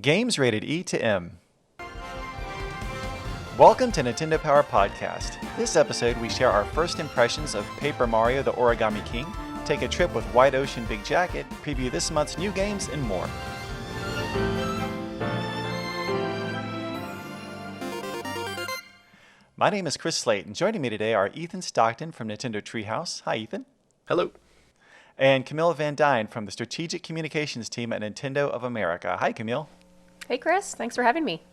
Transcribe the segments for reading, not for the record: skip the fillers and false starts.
Games rated E to M. Welcome to Nintendo Power Podcast. This episode, we share our first impressions of Paper Mario: The Origami King, take a trip with White Ocean Big Jacket, preview this month's new games, and more. My name is Chris Slate, and joining me today are Ethan Stockton from Nintendo Treehouse. Hi, Ethan. Hello. And Camille Van Dyne from the Strategic Communications team at Nintendo of America. Hi, Camille. Hey, Chris. Thanks for having me.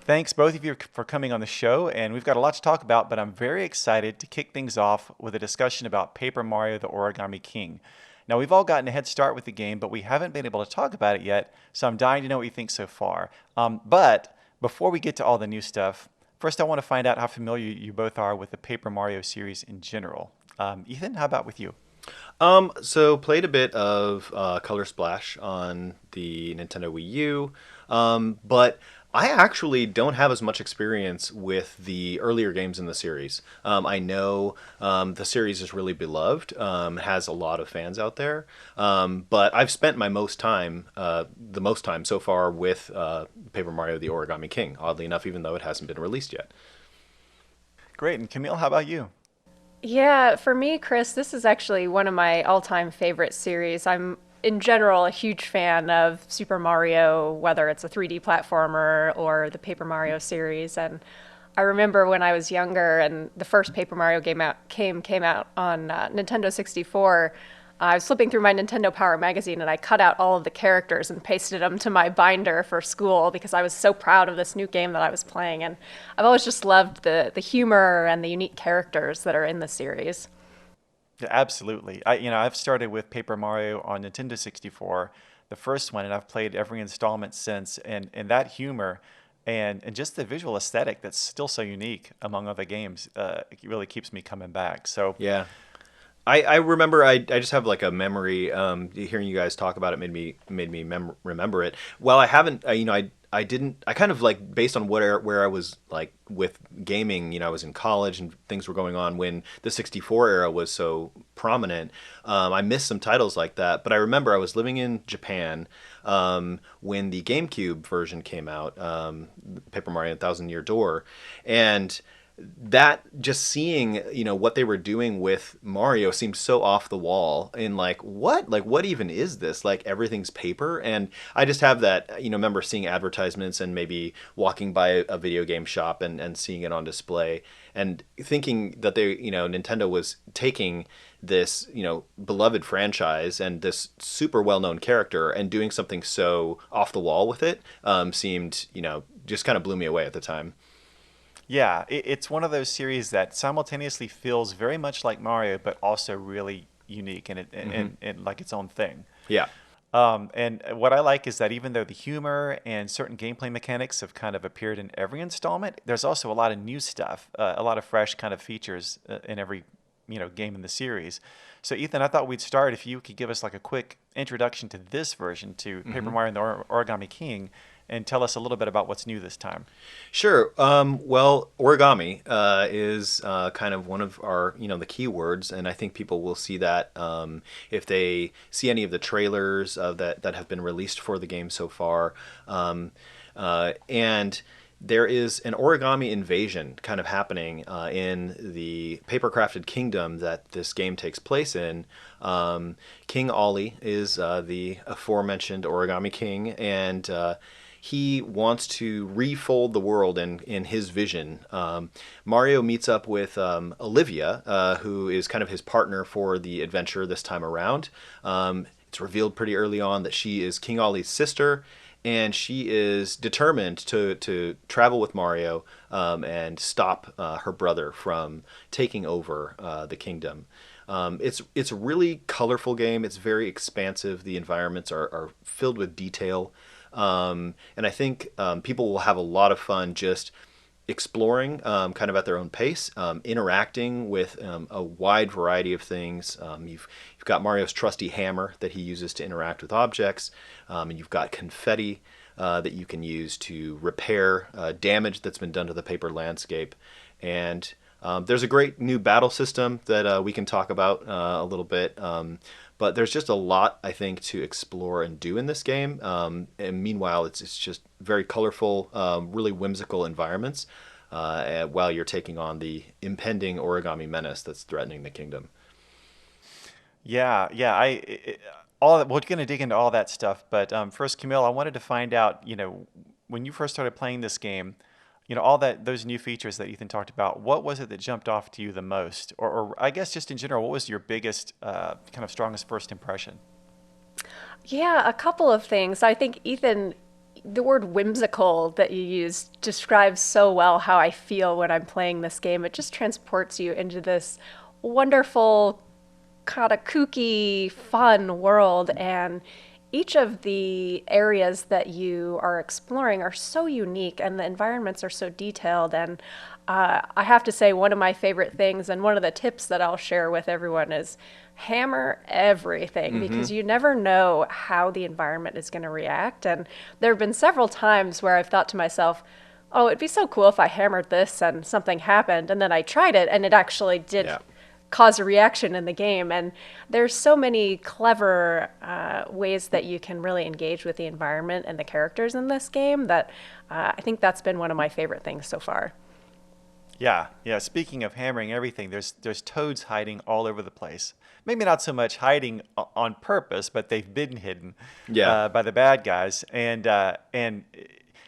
Thanks, both of you, for coming on the show, and we've got a lot to talk about, but I'm very excited to kick things off with a discussion about Paper Mario: The Origami King. Now, we've all gotten a head start with the game, but we haven't been able to talk about it yet, so I'm dying to know what you think so far. But before we get to all the new stuff, first I want to find out how familiar you both are with the Paper Mario series in general. Ethan, how about with you? So played a bit of Color Splash on the Nintendo Wii U, but I actually don't have as much experience with the earlier games in the series. I know the series is really beloved, has a lot of fans out there, but I've spent the most time so far with Paper Mario: The Origami King, oddly enough, even though it hasn't been released yet. Great, and Camille, how about you? Yeah, for me, Chris, this is actually one of my all-time favorite series. I'm, in general, a huge fan of Super Mario, whether it's a 3D platformer or the Paper Mario series. And I remember when I was younger and the first Paper Mario game came out on Nintendo 64. I was flipping through my Nintendo Power magazine and I cut out all of the characters and pasted them to my binder for school because I was so proud of this new game that I was playing. And I've always just loved the humor and the unique characters that are in the series. Yeah, absolutely. I've started with Paper Mario on Nintendo 64, the first one, and I've played every installment since. And that humor and just the visual aesthetic that's still so unique among other games, it really keeps me coming back. So Yeah. I remember I just have like a memory hearing you guys talk about it made me remember it. Well, I haven't I didn't I kind of like based on where I was like with gaming, I was in college and things were going on when the 64 era was so prominent. I missed some titles like that, but I remember I was living in Japan when the GameCube version came out, Paper Mario: Thousand Year Door, and that just seeing what they were doing with Mario seemed so off the wall and like what even is this, like everything's paper. And I just have that remember seeing advertisements and maybe walking by a video game shop and seeing it on display and thinking that Nintendo was taking this beloved franchise and this super well-known character and doing something so off the wall with it. Seemed just kind of blew me away at the time. yeah, it's one of those series that simultaneously feels very much like Mario, but also really unique and like its own thing. Yeah. And what I like is that even though the humor and certain gameplay mechanics have kind of appeared in every installment, there's also a lot of new stuff, a lot of fresh kind of features in every game in the series. So Ethan, I thought we'd start if you could give us like a quick introduction to this version, to Paper Mario and the Origami King, and tell us a little bit about what's new this time. Sure. Well, origami is kind of one of our, the key words, and I think people will see that if they see any of the trailers that have been released for the game so far. And there is an origami invasion kind of happening in the paper-crafted kingdom that this game takes place in. King Ollie is the aforementioned Origami King, and he wants to refold the world in his vision. Mario meets up with Olivia, who is kind of his partner for the adventure this time around. It's revealed pretty early on that she is King Ollie's sister, and she is determined to travel with Mario and stop her brother from taking over the kingdom. It's a really colorful game. It's very expansive. The environments are filled with detail. And I think people will have a lot of fun just exploring kind of at their own pace, interacting with a wide variety of things. You've got Mario's trusty hammer that he uses to interact with objects, and you've got confetti that you can use to repair damage that's been done to the paper landscape. And there's a great new battle system that we can talk about a little bit. But there's just a lot, I think, to explore and do in this game. And meanwhile, it's just very colorful, really whimsical environments while you're taking on the impending origami menace that's threatening the kingdom. Yeah, yeah. All that, we're going to dig into all that stuff, but first, Camille, I wanted to find out, when you first started playing this game, all that those new features that Ethan talked about. What was it that jumped off to you the most, or I guess just in general, what was your biggest, kind of strongest first impression? Yeah, a couple of things. I think, Ethan, the word whimsical that you used describes so well how I feel when I'm playing this game. It just transports you into this wonderful, kind of kooky, fun world. And each of the areas that you are exploring are so unique, and the environments are so detailed. And I have to say, one of my favorite things, and one of the tips that I'll share with everyone, is hammer everything, because you never know how the environment is going to react. And there have been several times where I've thought to myself, oh, it'd be so cool if I hammered this and something happened. And then I tried it and it actually did Yeah. cause a reaction in the game. And there's so many clever ways that you can really engage with the environment and the characters in this game that I think that's been one of my favorite things so far. Yeah, yeah. Speaking of hammering everything, there's toads hiding all over the place. Maybe not so much hiding on purpose, but they've been hidden Yeah. by the bad guys, and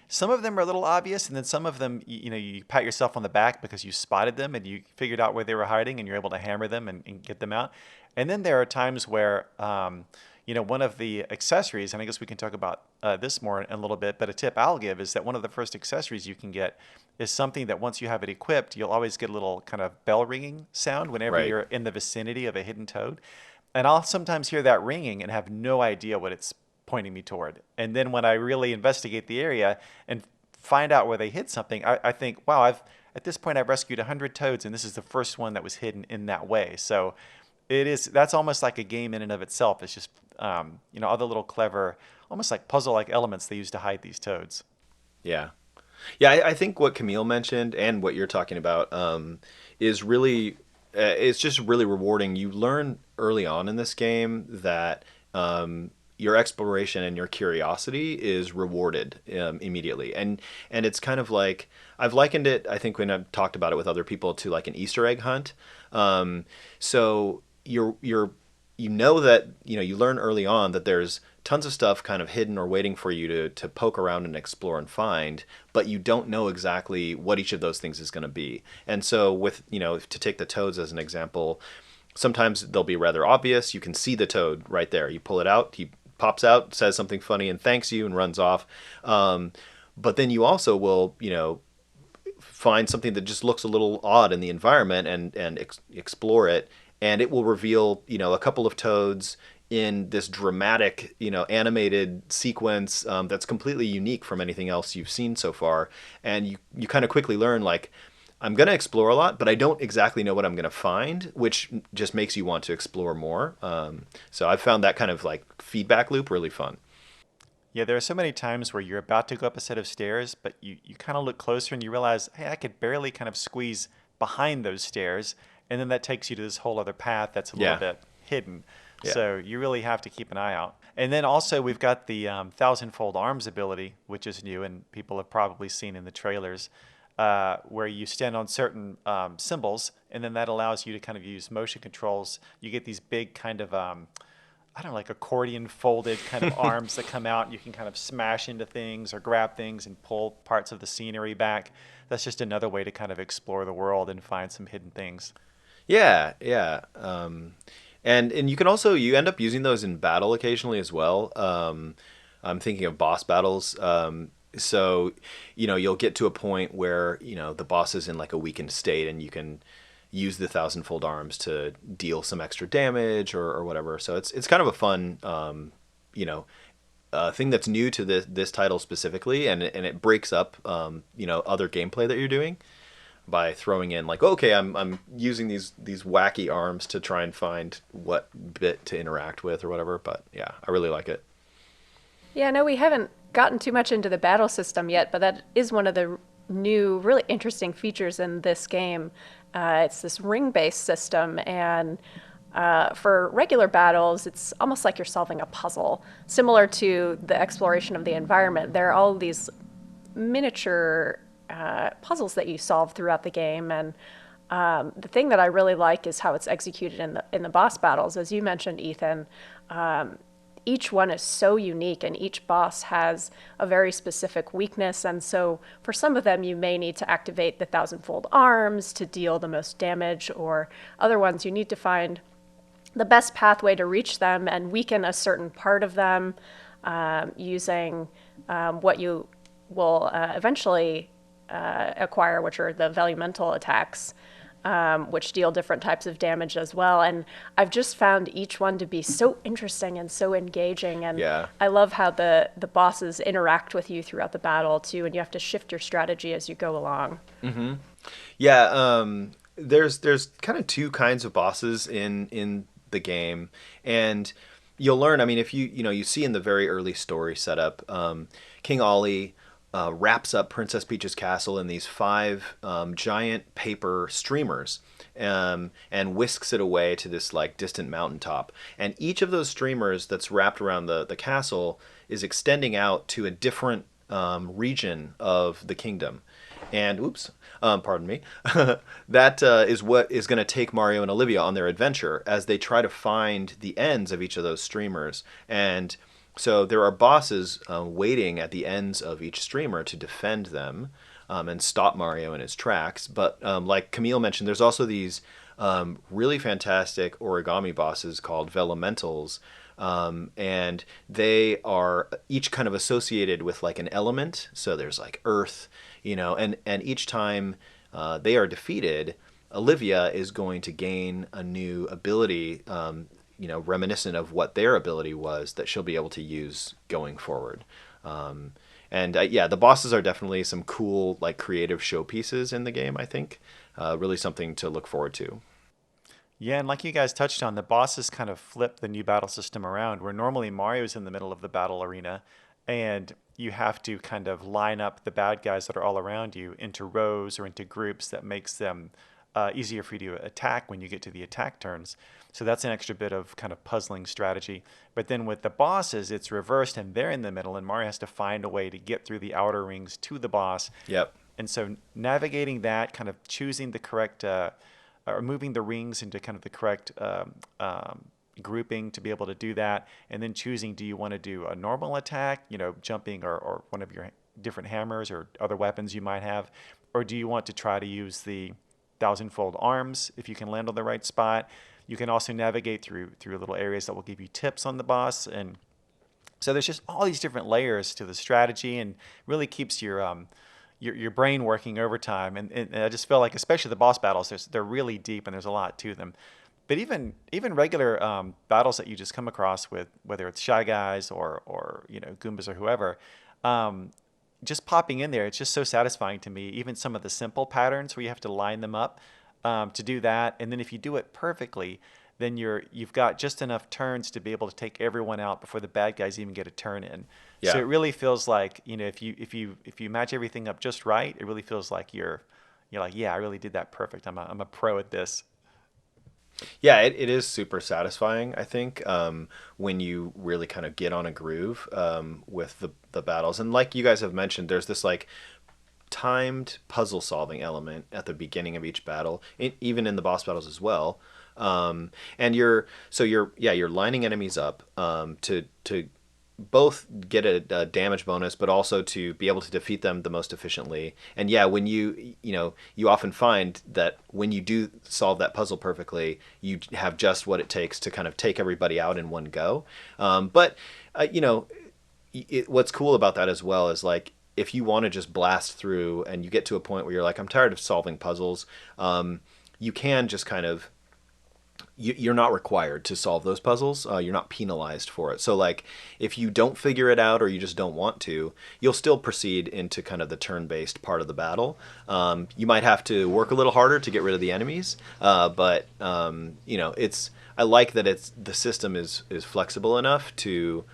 some of them are a little obvious, and then some of them, you pat yourself on the back because you spotted them and you figured out where they were hiding, and you're able to hammer them and get them out. And then there are times where, one of the accessories, and I guess we can talk about this more in a little bit, but a tip I'll give is that one of the first accessories you can get is something that once you have it equipped, you'll always get a little kind of bell ringing sound whenever Right. you're in the vicinity of a hidden toad. And I'll sometimes hear that ringing and have no idea what it's pointing me toward. And then when I really investigate the area and find out where they hid something, I think, wow, at this point I've rescued 100 toads, and this is the first one that was hidden in that way. So that's almost like a game in and of itself. It's just, all the little clever, almost like puzzle-like elements they use to hide these toads. Yeah. Yeah, I think what Camille mentioned and what you're talking about is really, it's just really rewarding. You learn early on in this game that your exploration and your curiosity is rewarded immediately, and it's kind of like I've likened it. I think when I've talked about it with other people to like an Easter egg hunt. So you know that you learn early on that there's tons of stuff kind of hidden or waiting for you to poke around and explore and find, but you don't know exactly what each of those things is going to be. And so with to take the toads as an example, sometimes they'll be rather obvious. You can see the toad right there. You pull it out, he pops out, says something funny and thanks you and runs off. But then you also will find something that just looks a little odd in the environment and explore it, and it will reveal a couple of toads in this dramatic animated sequence that's completely unique from anything else you've seen so far. And you kind of quickly learn, like, I'm going to explore a lot, but I don't exactly know what I'm going to find, which just makes you want to explore more. So I've found that kind of like feedback loop really fun. Yeah, there are so many times where you're about to go up a set of stairs, but you kind of look closer and you realize, hey, I could barely kind of squeeze behind those stairs. And then that takes you to this whole other path that's a little Yeah. bit hidden. Yeah. So you really have to keep an eye out. And then also we've got the thousand-fold arms ability, which is new, and people have probably seen in the trailers, where you stand on certain symbols, and then that allows you to kind of use motion controls. You get these big kind of I don't know, like accordion folded kind of arms that come out. You can kind of smash into things or grab things and pull parts of the scenery back. That's just another way to kind of explore the world and find some hidden things. Yeah, yeah. And you can also you end up using those in battle occasionally as well. I'm thinking of boss battles. So you'll get to a point where the boss is in like a weakened state, and you can use the thousandfold arms to deal some extra damage or whatever. So it's kind of a fun thing that's new to this title specifically, and it breaks up other gameplay that you're doing by throwing in like, okay, I'm using these wacky arms to try and find what bit to interact with or whatever. But yeah, I really like it. Yeah, no, we haven't gotten too much into the battle system yet, but that is one of the new, really interesting features in this game. It's this ring-based system, and For regular battles, it's almost like you're solving a puzzle, similar to the exploration of the environment. There are all these miniature puzzles that you solve throughout the game, and the thing that I really like is how it's executed in the boss battles. As you mentioned, Ethan, each one is so unique, and each boss has a very specific weakness. And so for some of them, you may need to activate the thousandfold arms to deal the most damage, or other ones you need to find the best pathway to reach them and weaken a certain part of them using what you will eventually acquire, which are the Velumental attacks, which deal different types of damage as well. And I've just found each one to be so interesting and so engaging. And Yeah. I love how the bosses interact with you throughout the battle too, and you have to shift your strategy as you go along. Yeah, there's kind of two kinds of bosses in the game, and you'll learn. I mean, if you see in the very early story setup, King Ollie wraps up Princess Peach's castle in these 5 giant paper streamers, and whisks it away to this like distant mountaintop. And each of those streamers that's wrapped around the castle is extending out to a different region of the kingdom. And pardon me, that is what is going to take Mario and Olivia on their adventure as they try to find the ends of each of those streamers. And so there are bosses waiting at the ends of each streamer to defend them and stop Mario in his tracks. But like Camille mentioned, there's also these really fantastic origami bosses called Velumentals. And they are each kind of associated with like an element. So there's like earth, and each time they are defeated, Olivia is going to gain a new ability, reminiscent of what their ability was that she'll be able to use going forward. The bosses are definitely some cool, like creative showpieces in the game, I think. Really something to look forward to. Yeah, and like you guys touched on, the bosses kind of flip the new battle system around, where normally Mario's in the middle of the battle arena, and you have to kind of line up the bad guys that are all around you into rows or into groups that makes them easier for you to attack when you get to the attack turns. So that's an extra bit of kind of puzzling strategy. But then with the bosses, it's reversed, and they're in the middle, and Mario has to find a way to get through the outer rings to the boss. Yep. And so navigating that, kind of choosing the correct or moving the rings into kind of the correct grouping to be able to do that, and then choosing, do you want to do a normal attack, jumping or one of your different hammers or other weapons you might have, or do you want to try to use the thousandfold arms if you can land on the right spot? You can also navigate through little areas that will give you tips on the boss, and so there's just all these different layers to the strategy, and really keeps your brain working overtime. And I just feel like, especially the boss battles, they're really deep and there's a lot to them. But even regular battles that you just come across with, whether it's Shy Guys or Goombas or whoever, just popping in there, it's just so satisfying to me. Even some of the simple patterns where you have to line them up to do that, and then if you do it perfectly, then you've got just enough turns to be able to take everyone out before the bad guys even get a turn in. Yeah. So it really feels like, if you match everything up just right, it really feels like you're like, yeah, I really did that perfect. I'm a pro at this. Yeah, it is super satisfying, I think, when you really kind of get on a groove with the battles. And like you guys have mentioned, there's this like timed puzzle solving element at the beginning of each battle, even in the boss battles as well. And you're lining enemies up to both get a damage bonus, but also to be able to defeat them the most efficiently. And yeah, when you often find that when you do solve that puzzle perfectly, you have just what it takes to kind of take everybody out in one go. What's cool about that as well is, like, if you want to just blast through and you get to a point where you're like, I'm tired of solving puzzles, you can just kind of, you're not required to solve those puzzles. You're not penalized for it. So like, if you don't figure it out or you just don't want to, you'll still proceed into kind of the turn-based part of the battle. You might have to work a little harder to get rid of the enemies, but I like that the system is flexible enough to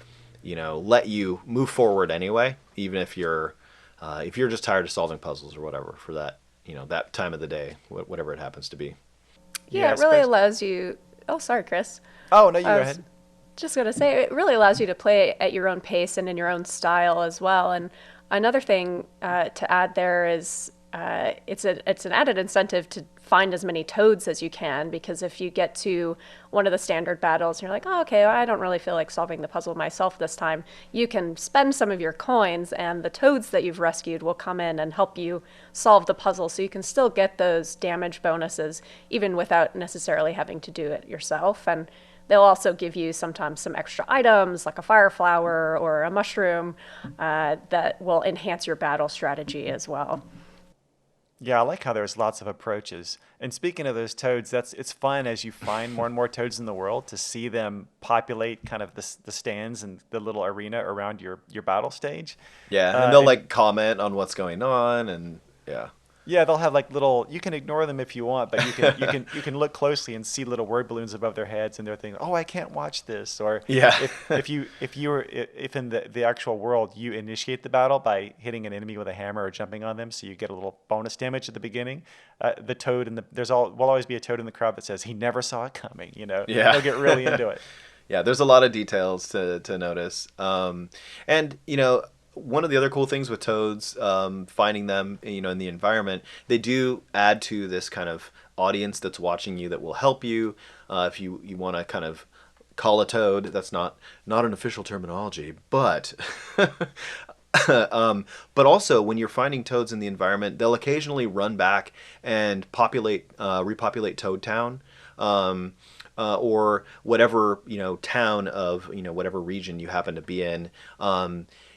let you move forward anyway, even if you're just tired of solving puzzles or whatever for that that time of the day, whatever it happens to be. Yeah, it really allows you Oh, sorry, Chris. Oh, no, you I go was ahead. just going to say, it really allows you to play at your own pace and in your own style as well. And another thing to add there is it's an added incentive to find as many toads as you can, because if you get to one of the standard battles and you're like, oh, okay, well, I don't really feel like solving the puzzle myself this time, you can spend some of your coins and the toads that you've rescued will come in and help you solve the puzzle, so you can still get those damage bonuses even without necessarily having to do it yourself. And they'll also give you sometimes some extra items like a fire flower or a mushroom that will enhance your battle strategy as well. Yeah, I like how there's lots of approaches. And speaking of those toads, it's fun as you find more and more toads in the world to see them populate kind of the stands and the little arena around your battle stage. Yeah, and they'll like comment on what's going on, and yeah. Yeah, they'll have like little. You can ignore them if you want, but you can look closely and see little word balloons above their heads, and they're thinking, "Oh, I can't watch this." Or Yeah. if in the actual world you initiate the battle by hitting an enemy with a hammer or jumping on them, so you get a little bonus damage at the beginning. The toad and will always be a toad in the crowd that says he never saw it coming. Yeah. They'll get really into it. Yeah, there's a lot of details to notice. And one of the other cool things with toads, finding them, in the environment, they do add to this kind of audience that's watching you that will help you. If you want to kind of call a toad, that's not an official terminology, but but also when you're finding toads in the environment, they'll occasionally run back and repopulate Toad Town. Or whatever town of whatever region you happen to be in.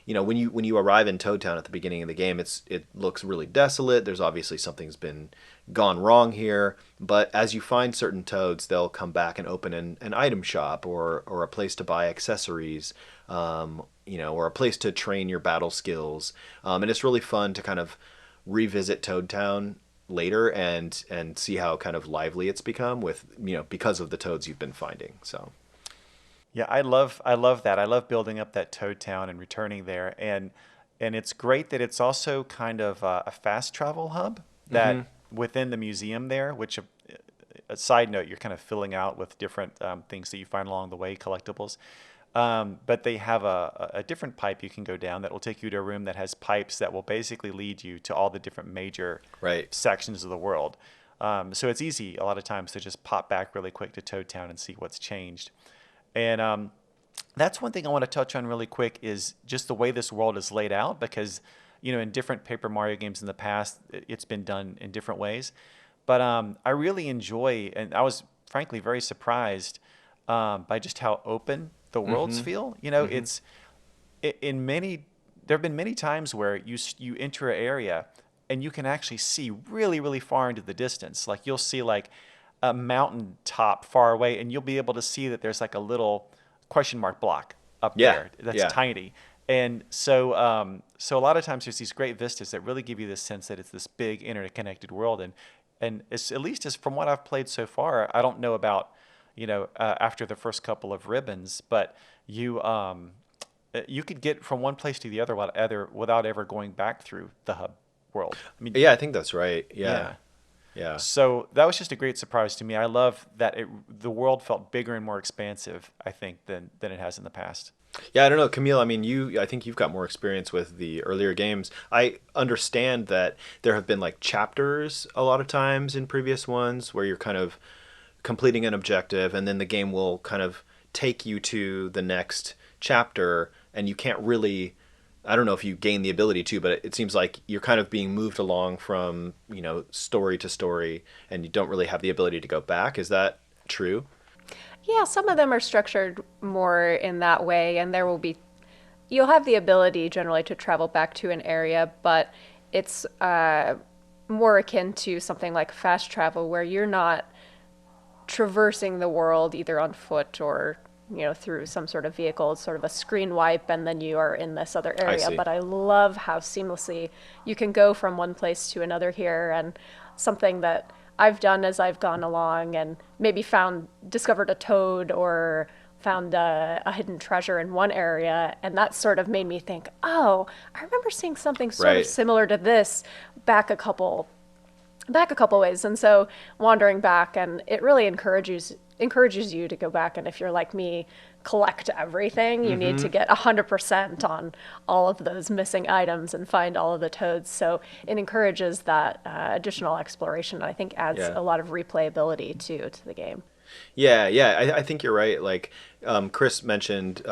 When you arrive in Toad Town at the beginning of the game, it looks really desolate. There's obviously something's been gone wrong here. But as you find certain toads, they'll come back and open an item shop or a place to buy accessories, or a place to train your battle skills. And it's really fun to kind of revisit Toad Town later and see how kind of lively it's become with because of the toads you've been finding. So yeah, I love that. I love building up that Toad Town and returning there, and it's great that it's also kind of a fast travel hub that within the museum there, which a side note, you're kind of filling out with different things that you find along the way, collectibles. But they have a different pipe you can go down that will take you to a room that has pipes that will basically lead you to all the different major sections of the world. So it's easy a lot of times to just pop back really quick to Toad Town and see what's changed. And that's one thing I want to touch on really quick is just the way this world is laid out, because in different Paper Mario games in the past, it's been done in different ways. But I really enjoy, and I was frankly very surprised by just how open the worlds feel. It's there have been many times where you enter an area and you can actually see really, really far into the distance. Like you'll see like a mountain top far away, and you'll be able to see that there's like a little question mark block up there that's tiny. And so a lot of times there's these great vistas that really give you this sense that it's this big interconnected world. And it's, at least as from what I've played so far, I don't know about after the first couple of ribbons, but you could get from one place to the other without ever going back through the hub world. I mean, yeah, I think that's right. Yeah. So that was just a great surprise to me. I love that the world felt bigger and more expansive, I think, than it has in the past. Yeah, I don't know, Camille. I mean, I think you've got more experience with the earlier games. I understand that there have been like chapters a lot of times in previous ones where you're kind of completing an objective, and then the game will kind of take you to the next chapter, and you can't really, I don't know if you gain the ability to, but it seems like you're kind of being moved along from, story to story, and you don't really have the ability to go back. Is that true? Yeah, some of them are structured more in that way, and you'll have the ability generally to travel back to an area, but it's more akin to something like fast travel, where you're not traversing the world either on foot or through some sort of vehicle. It's sort of a screen wipe and then you are in this other area. But I love how seamlessly you can go from one place to another here, and something that I've done as I've gone along and maybe discovered a toad or found a hidden treasure in one area, and that sort of made me think, oh, I remember seeing something sort of similar to this back a couple ways. And so wandering back, and it really encourages encourages you to go back and, if you're like me, collect everything. You need to get 100% on all of those missing items and find all of the toads. So it encourages that additional exploration. I think adds Yeah. a lot of replayability to the game. Yeah. I think you're right. Like Chris mentioned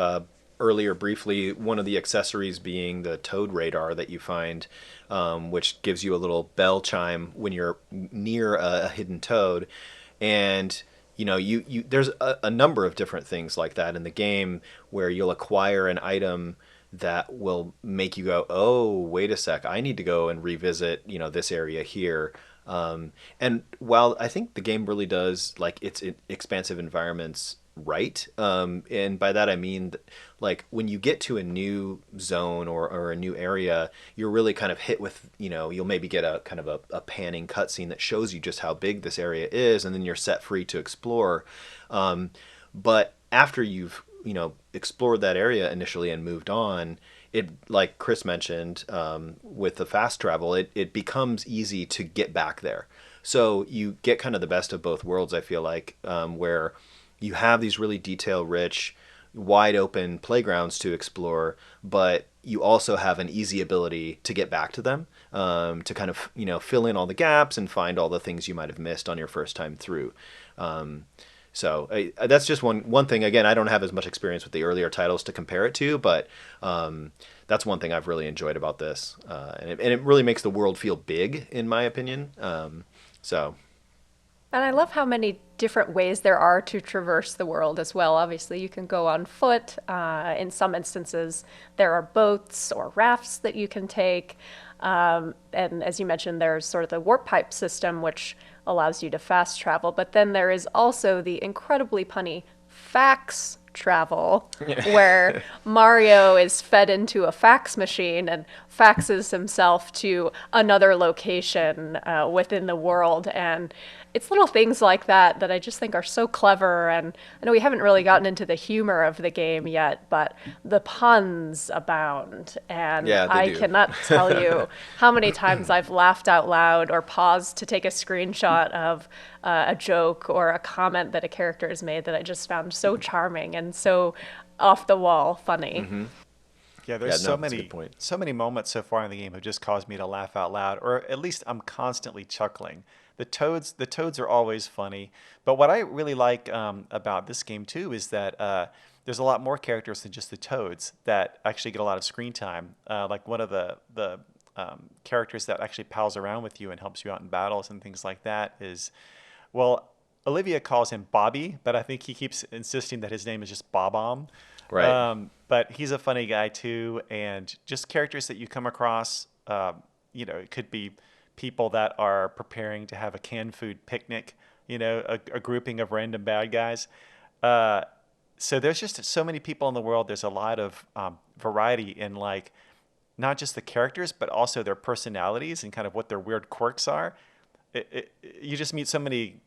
earlier briefly, one of the accessories being the toad radar that you find, which gives you a little bell chime when you're near a hidden toad. And you there's a number of different things like that in the game where you'll acquire an item that will make you go, oh, wait a sec, I need to go and revisit, this area here. And while I think the game really does like its expansive environments right, and by that I mean like when you get to a new zone or a new area, you're really kind of hit with, you'll maybe get a kind of a panning cutscene that shows you just how big this area is, and then you're set free to explore. But after you've explored that area initially and moved on, it, like Chris mentioned, with the fast travel, it becomes easy to get back there. So you get kind of the best of both worlds, I feel like, where you have these really detail rich, wide open playgrounds to explore, but you also have an easy ability to get back to them, to kind of fill in all the gaps and find all the things you might have missed on your first time through. So that's just one thing. Again, I don't have as much experience with the earlier titles to compare it to, but that's one thing I've really enjoyed about this, and it really makes the world feel big, in my opinion. So And I love how many different ways there are to traverse the world as well. Obviously, you can go on foot. In some instances, there are boats or rafts that you can take. And as you mentioned, there's sort of the warp pipe system, which allows you to fast travel. But then there is also the incredibly punny fax travel, where Mario is fed into a fax machine and faxes himself to another location within the world. And it's little things like that that I just think are so clever. And I know we haven't really gotten into the humor of the game yet, but the puns abound. And Yeah, they I do. cannot tell you how many times I've laughed out loud or paused to take a screenshot of a joke or a comment that a character has made that I just found so charming and so off the wall funny. Yeah, yeah, there's no, that's a good point. so many moments so far in the game have just caused me to laugh out loud, or at least I'm constantly chuckling. The toads are always funny, but what I really like about this game too is that there's a lot more characters than just the toads that actually get a lot of screen time. Like one of the characters that actually pals around with you and helps you out in battles and things like that is, well, Olivia calls him Bobby, but I think he keeps insisting that his name is just Bob-omb. Right. But he's a funny guy too, and just characters that you come across. It could be people that are preparing to have a canned food picnic. A grouping of random bad guys. So there's just so many people in the world. There's a lot of variety in like not just the characters, but also their personalities and kind of what their weird quirks are. You just meet so many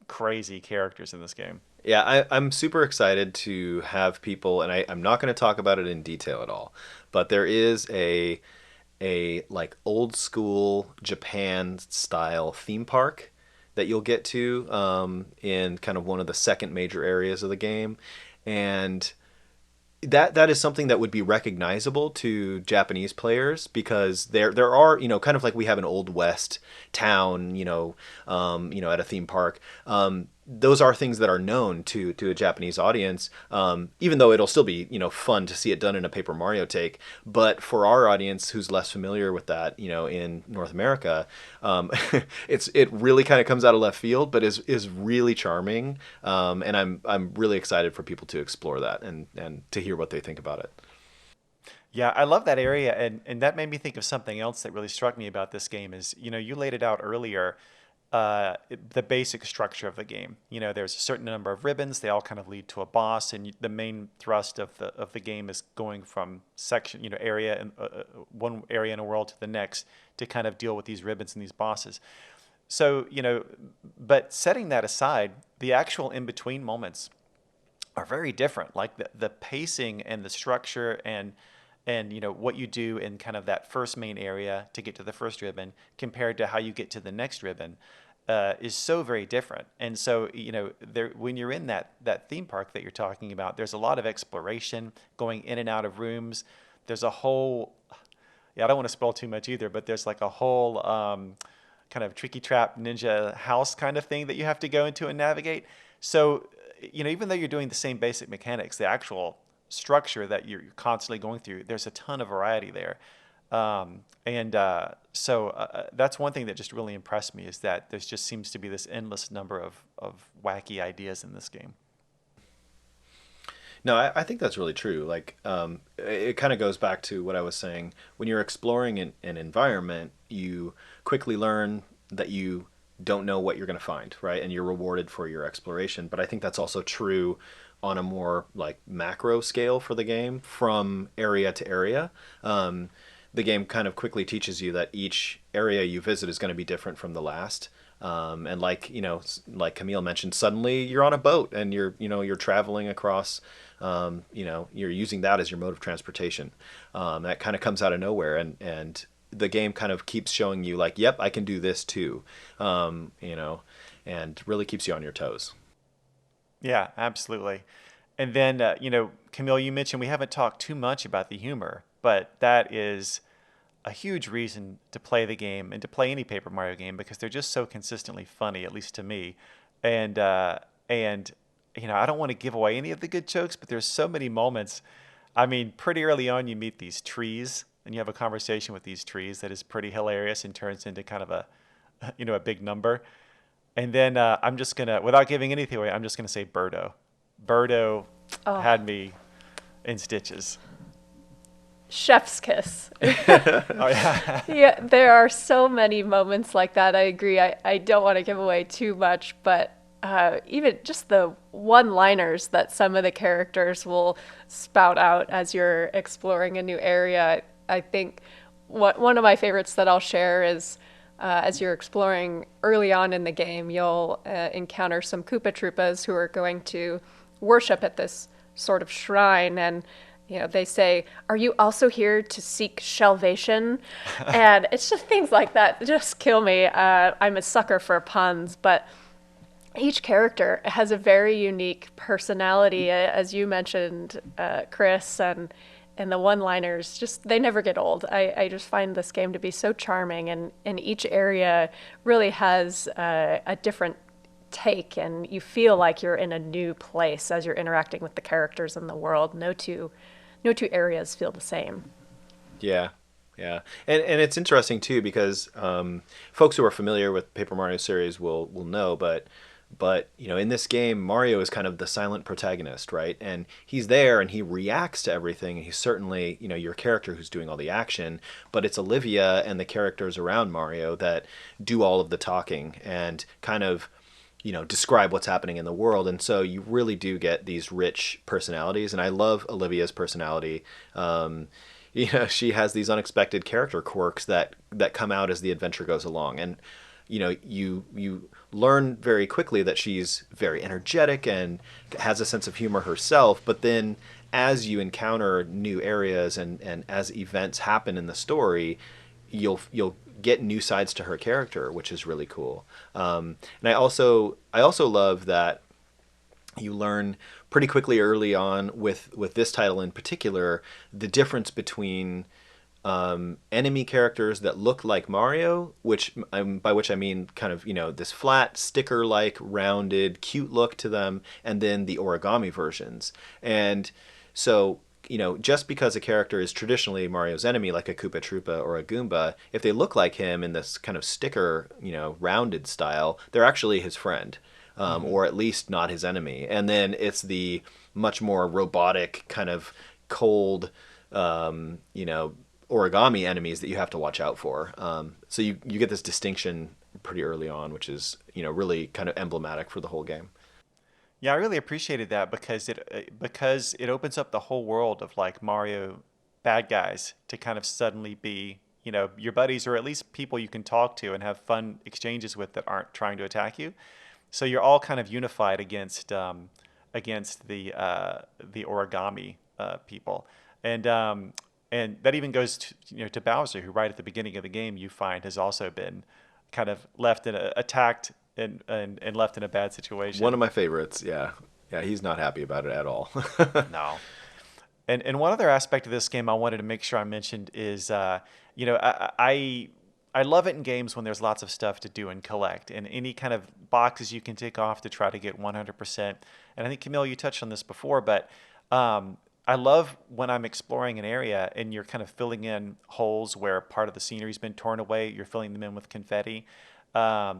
crazy characters in this game. Yeah, I'm super excited to have people, and I'm not going to talk about it in detail at all, but there is a like old school Japan style theme park that you'll get to in kind of one of the second major areas of the game, and that is something that would be recognizable to Japanese players because there are kind of like we have an old west town at a theme park. Those are things that are known to a Japanese audience, even though it'll still be fun to see it done in a Paper Mario take. But for our audience who's less familiar with that, in North America, it really kind of comes out of left field, but is really charming. And I'm really excited for people to explore that and to hear what they think about it. Yeah, I love that area, and that made me think of something else that really struck me about this game is, you laid it out earlier, the basic structure of the game. There's a certain number of ribbons, they all kind of lead to a boss, and the main thrust of the game is going from section, area and one area in a world to the next to kind of deal with these ribbons and these bosses. So, but setting that aside, the actual in-between moments are very different. Like the pacing and the structure and what you do in kind of that first main area to get to the first ribbon compared to how you get to the next ribbon. is so very different. And so, when you're in that theme park that you're talking about, there's a lot of exploration, going in and out of rooms. There's a whole, yeah, I don't want to spoil too much either, but there's like a whole kind of tricky trap ninja house kind of thing that you have to go into and navigate. So, even though you're doing the same basic mechanics, the actual structure that you're constantly going through, there's a ton of variety there. So that's one thing that just really impressed me, is that there just seems to be this endless number of wacky ideas in this game. No, I think that's really true. Like, it kind of goes back to what I was saying. When you're exploring an environment, you quickly learn that you don't know what you're going to find, right? And you're rewarded for your exploration. But I think that's also true on a more like macro scale for the game, from area to area. The game kind of quickly teaches you that each area you visit is going to be different from the last. And like Camille mentioned, suddenly you're on a boat and you're traveling across, you're using that as your mode of transportation. That kind of comes out of nowhere, and the game kind of keeps showing you like, yep, I can do this too, and really keeps you on your toes. Yeah, absolutely. And then, Camille, you mentioned we haven't talked too much about the humor, but that is a huge reason to play the game and to play any Paper Mario game, because they're just so consistently funny, at least to me. And I don't want to give away any of the good jokes, but there's so many moments. I mean, pretty early on, you meet these trees, and you have a conversation with these trees that is pretty hilarious and turns into kind of a big number. And then I'm just gonna, without giving anything away, I'm just gonna say Birdo. Birdo Oh, had me in stitches. chef's kiss. Oh yeah. Yeah, there are so many moments like that. I agree. I don't want to give away too much, but even just the one-liners that some of the characters will spout out as you're exploring a new area. I think one of my favorites that I'll share is as you're exploring early on in the game, you'll encounter some Koopa Troopas who are going to worship at this sort of shrine, and they say, "Are you also here to seek salvation?" And it's just things like that that just kill me. I'm a sucker for puns, but each character has a very unique personality, as you mentioned, Chris, and the one-liners, just they never get old. I just find this game to be so charming, and each area really has a different take, and you feel like you're in a new place as you're interacting with the characters in the world. No two areas feel the same. Yeah, yeah, and it's interesting too because folks who are familiar with Paper Mario series will know, but in this game Mario is kind of the silent protagonist, right? And he's there and he reacts to everything, and he's certainly your character who's doing all the action, but it's Olivia and the characters around Mario that do all of the talking and kind of describe what's happening in the world. And so you really do get these rich personalities, and I love Olivia's personality. She has these unexpected character quirks that come out as the adventure goes along, and you learn very quickly that she's very energetic and has a sense of humor herself. But then as you encounter new areas and as events happen in the story, you'll get new sides to her character, which is really cool. And I also love that you learn pretty quickly early on with this title in particular the difference between enemy characters that look like Mario, by which I mean kind of this flat sticker-like rounded cute look to them, and then the origami versions. And so just because a character is traditionally Mario's enemy, like a Koopa Troopa or a Goomba, if they look like him in this kind of sticker, rounded style, they're actually his friend, or at least not his enemy. And then it's the much more robotic, kind of cold, origami enemies that you have to watch out for. So you get this distinction pretty early on, which is really kind of emblematic for the whole game. Yeah, I really appreciated that because it opens up the whole world of like Mario bad guys to kind of suddenly be, your buddies, or at least people you can talk to and have fun exchanges with that aren't trying to attack you. So you're all kind of unified against the origami people, and that even goes to Bowser, who right at the beginning of the game you find has also been kind of left in attacked and left in a bad situation. One of my favorites. Yeah. Yeah, he's not happy about it at all. No. And one other aspect of this game I wanted to make sure I mentioned is, I love it in games when there's lots of stuff to do and collect, and any kind of boxes you can tick off to try to get 100%. And I think Camille, you touched on this before, but I love when I'm exploring an area and you're kind of filling in holes where part of the scenery's been torn away. You're filling them in with confetti,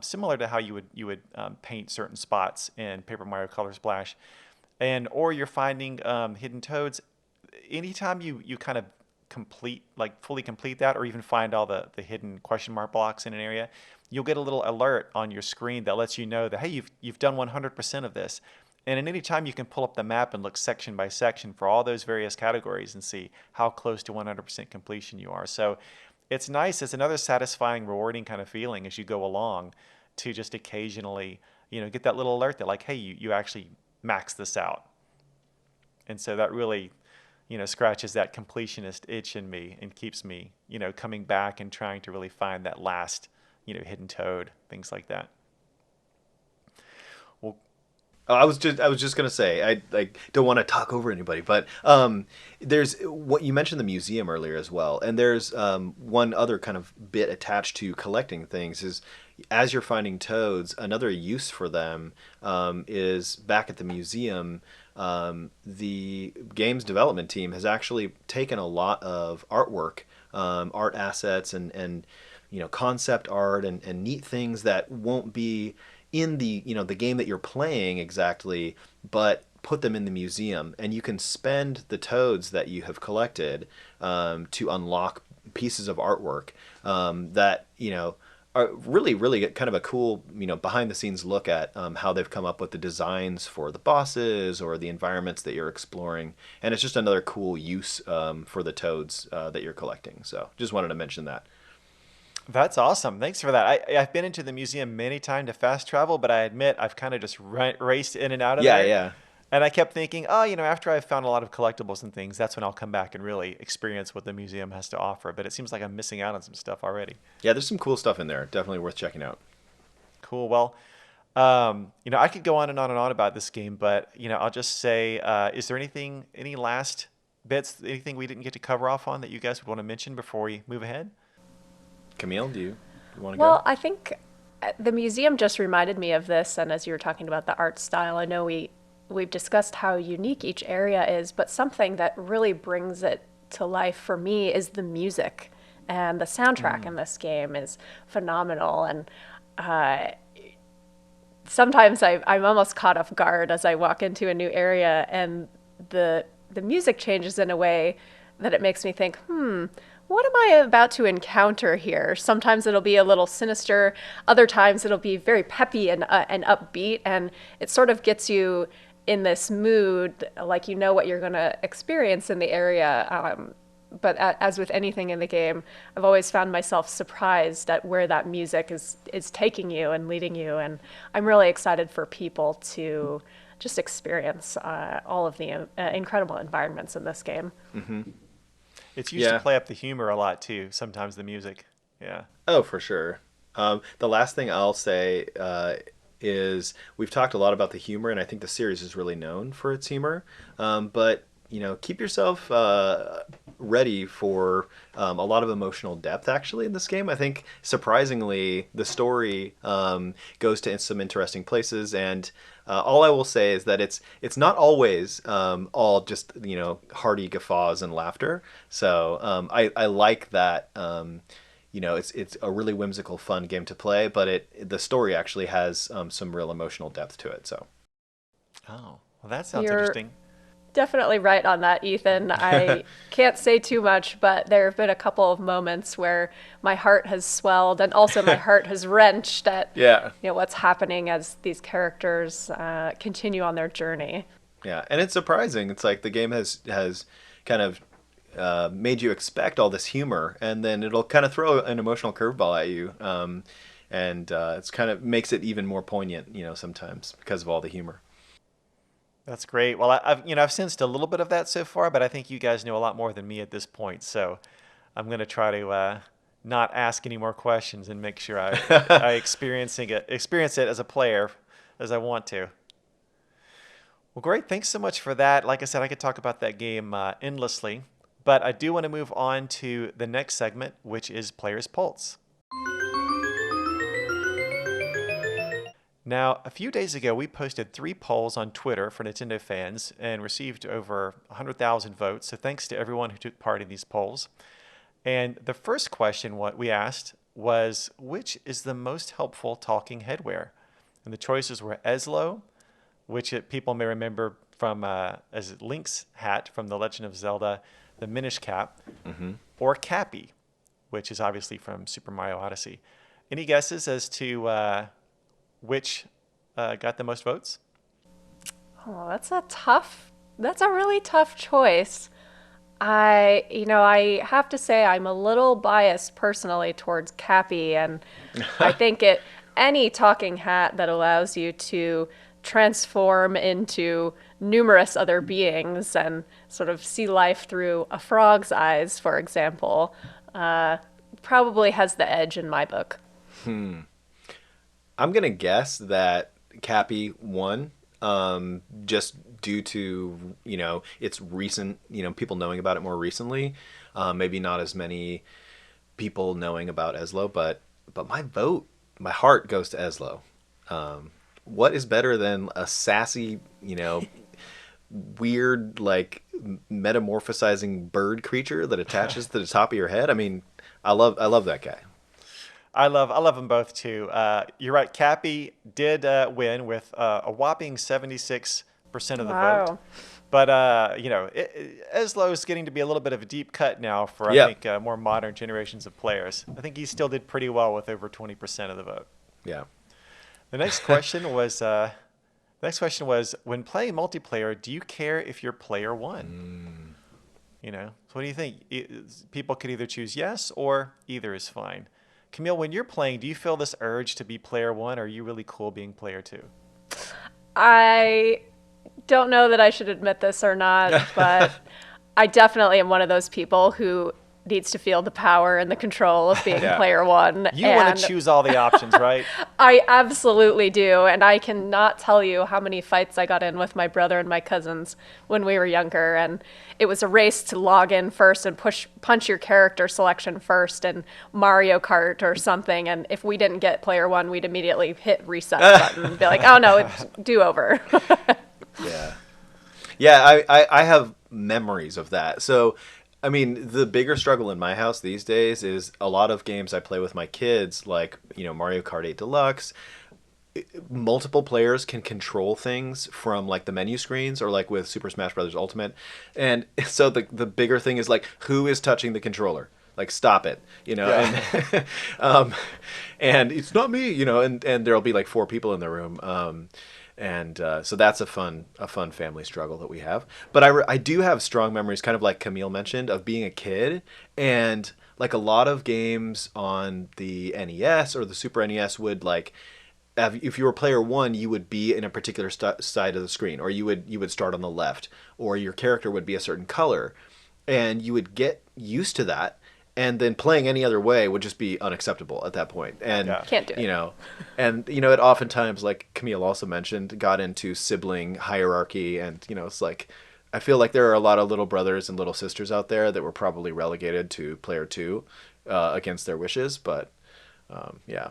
similar to how you would paint certain spots in Paper Mario Color Splash, or you're finding hidden toads. Anytime you kind of fully complete that, or even find all the hidden question mark blocks in an area, you'll get a little alert on your screen that lets you know that, hey, you've done 100% of this. And at any time you can pull up the map and look section by section for all those various categories and see how close to 100% completion you are. So it's nice. It's another satisfying, rewarding kind of feeling as you go along to just occasionally, get that little alert that like, hey, you actually maxed this out. And so that really, scratches that completionist itch in me and keeps me, coming back and trying to really find that last, hidden toad, things like that. Well, I was just gonna say I don't want to talk over anybody, but there's what you mentioned the museum earlier as well, and there's one other kind of bit attached to collecting things is as you're finding toads, another use for them is back at the museum. The game's development team has actually taken a lot of artwork, art assets, and concept art and neat things that won't be in the game that you're playing exactly, but put them in the museum, and you can spend the toads that you have collected to unlock pieces of artwork that are really kind of a cool behind the scenes look at how they've come up with the designs for the bosses or the environments that you're exploring, and it's just another cool use for the toads that you're collecting. So just wanted to mention that. That's awesome. Thanks for that. I've been into the museum many times to fast travel, but I admit I've kind of just raced in and out of there. Yeah. And I kept thinking, after I've found a lot of collectibles and things, that's when I'll come back and really experience what the museum has to offer. But it seems like I'm missing out on some stuff already. Yeah, there's some cool stuff in there. Definitely worth checking out. Cool. Well, I could go on and on and on about this game, but I'll just say, is there any last bits, anything we didn't get to cover off on that you guys would want to mention before we move ahead? Camille, do you want to Well, go? I think the museum just reminded me of this, and as you were talking about the art style, I know we've discussed how unique each area is, but something that really brings it to life for me is the music. And the soundtrack in this game is phenomenal. And sometimes I'm almost caught off guard as I walk into a new area and the music changes in a way that it makes me think, what am I about to encounter here? Sometimes it'll be a little sinister. Other times it'll be very peppy and upbeat. And it sort of gets you in this mood, like you know what you're going to experience in the area. But as with anything in the game, I've always found myself surprised at where that music is taking you and leading you. And I'm really excited for people to just experience all of the incredible environments in this game. Mm-hmm. It's used to play up the humor a lot too, sometimes the music. Yeah. Oh, for sure. The last thing I'll say is we've talked a lot about the humor, and I think the series is really known for its humor. But keep yourself ready for a lot of emotional depth actually in this game. I think surprisingly the story goes to some interesting places, and all I will say is that it's not always all just hearty guffaws and laughter. So I like that. It's a really whimsical, fun game to play, but the story actually has some real emotional depth to it. So. Oh, well, that sounds You're interesting. definitely right on that, Ethan. I can't say too much, but there have been a couple of moments where my heart has swelled and also my heart has wrenched at what's happening as these characters continue on their journey. Yeah, and it's surprising. It's like the game has kind of made you expect all this humor, and then it'll kind of throw an emotional curveball at you, and it's kind of makes it even more poignant, sometimes because of all the humor. That's great. Well, I've sensed a little bit of that so far, but I think you guys know a lot more than me at this point. So I'm going to try to not ask any more questions and make sure I experience it as a player as I want to. Well, great. Thanks so much for that. Like I said, I could talk about that game endlessly, but I do want to move on to the next segment, which is Player's Pulse. Now, a few days ago, we posted 3 polls on Twitter for Nintendo fans and received over 100,000 votes. So thanks to everyone who took part in these polls. And the first question what we asked was, which is the most helpful talking headwear? And the choices were Eslo, which people may remember from as Link's hat from The Legend of Zelda, the Minish Cap, or Cappy, which is obviously from Super Mario Odyssey. Any guesses as to which got the most votes? Oh, that's a really tough choice. I have to say I'm a little biased personally towards Cappy, and I think any talking hat that allows you to transform into numerous other beings and sort of see life through a frog's eyes, for example, probably has the edge in my book. I'm going to guess that Cappy won, just due to, its recent, people knowing about it more recently. Maybe not as many people knowing about Eslo, but my heart goes to Eslo. What is better than a sassy, weird, like, metamorphosizing bird creature that attaches to the top of your head? I mean, I love that guy. I love them both too. You're right. Cappy did win with a whopping 76% of the vote. But Eslo is getting to be a little bit of a deep cut now for I think more modern generations of players. I think he still did pretty well with over 20% of the vote. Yeah. The next question was when playing multiplayer, do you care if your player won? So what do you think? People could either choose yes or either is fine. Camille, when you're playing, do you feel this urge to be player 1, or are you really cool being player 2? I don't know that I should admit this or not, but I definitely am one of those people who needs to feel the power and the control of being player 1. You want to choose all the options, right? I absolutely do, and I cannot tell you how many fights I got in with my brother and my cousins when we were younger, and it was a race to log in first and punch your character selection first in Mario Kart or something, and if we didn't get player 1, we'd immediately hit reset button and be like, oh no, it's do-over. Yeah, I have memories of that. So I mean, the bigger struggle in my house these days is a lot of games I play with my kids, like, Mario Kart 8 Deluxe. Multiple players can control things from, like, the menu screens, or like with Super Smash Bros. Ultimate. And so the bigger thing is, like, who is touching the controller? Like, stop it, and, and it's not me, and there'll be like 4 people in the room. So that's a fun family struggle that we have. But I do have strong memories, kind of like Camille mentioned, of being a kid. And like a lot of games on the NES or the Super NES would, like, if you were player 1, you would be in a particular side of the screen, or you would start on the left, or your character would be a certain color. And you would get used to that. And then playing any other way would just be unacceptable at that point. And, Can't do it. It oftentimes, like Camille also mentioned, got into sibling hierarchy. And, it's like, I feel like there are a lot of little brothers and little sisters out there that were probably relegated to player 2 against their wishes. But, yeah.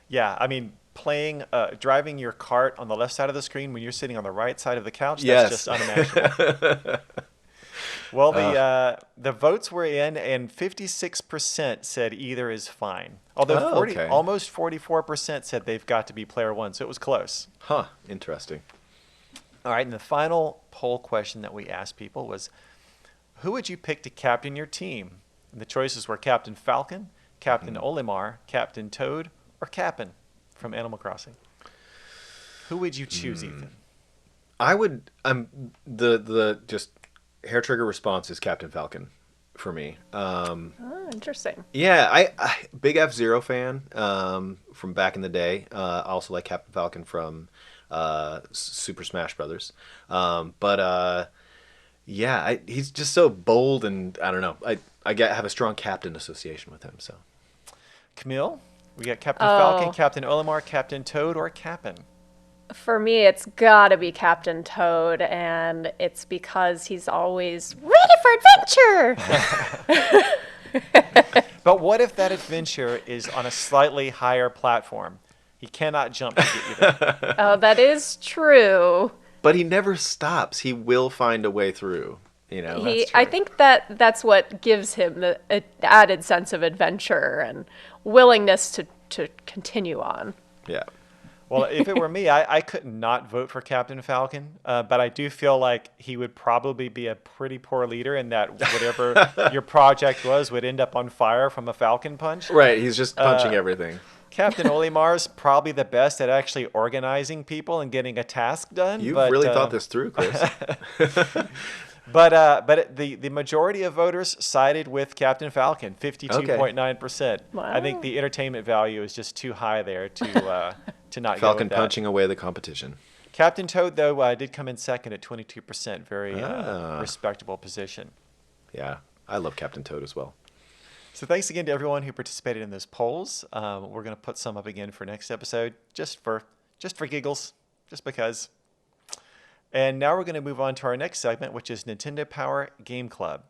Yeah, I mean, driving your cart on the left side of the screen when you're sitting on the right side of the couch, that's just unimaginable. Well, the votes were in, and 56% said either is fine. Although almost 44% said they've got to be player 1, so it was close. Huh, interesting. All right, and the final poll question that we asked people was, who would you pick to captain your team? And the choices were Captain Falcon, Captain Olimar, Captain Toad, or Cap'n from Animal Crossing. Who would you choose, Ethan? I would. The just hair trigger response is Captain Falcon for me. Interesting. Yeah, I big F-Zero fan from back in the day. I also like Captain Falcon from Super Smash Brothers. He's just so bold, and I don't know. have a strong captain association with him. So Camille, we got Captain Falcon, Captain Olimar, Captain Toad, or Cap'n? For me, it's gotta be Captain Toad, and it's because he's always ready for adventure. But what if that adventure is on a slightly higher platform? He cannot jump to get you there. Oh, that is true. but he never stops. He will find a way through. You know, That's I true. think that's what gives him the added sense of adventure and willingness to continue on. yeah. Well, if it were me, I could not vote for Captain Falcon, but I do feel like he would probably be a pretty poor leader in that whatever your project was would end up on fire from a Falcon punch. Right. He's just punching everything. Captain Olimar's probably the best at actually organizing people and getting a task done. You've but, really thought this through, Chris. But the majority of voters sided with Captain Falcon, 52.9%. Wow. I think the entertainment value is just too high there to not go Falcon with that. punching away the competition. Captain Toad, though, did come in second at 22%. Very Ah. respectable position. Yeah. I love Captain Toad as well. So thanks again to everyone who participated in those polls. We're going to put some up again for next episode, just for giggles, just because. And now we're going to move on to our next segment, which is Nintendo Power Game Club.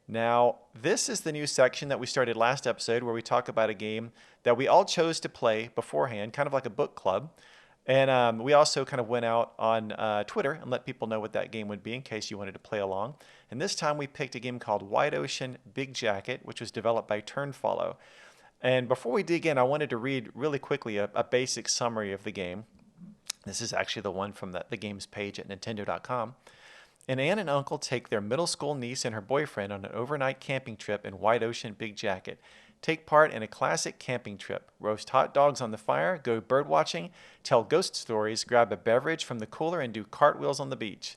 Now, this is the new section that we started last episode where we talk about a game that we all chose to play beforehand, kind of like a book club. And we also kind of went out on Twitter and let people know what that game would be in case you wanted to play along. And this time we picked a game called Wide Ocean Big Jacket, which was developed by Turnfollow. And before we dig in, I wanted to read really quickly a basic summary of the game. This is actually the one from the games page at Nintendo.com. An aunt and uncle take their middle school niece and her boyfriend on an overnight camping trip in Wide Ocean Big Jacket. Take part in a classic camping trip. Roast hot dogs on the fire, go bird watching, tell ghost stories, grab a beverage from the cooler, and do cartwheels on the beach.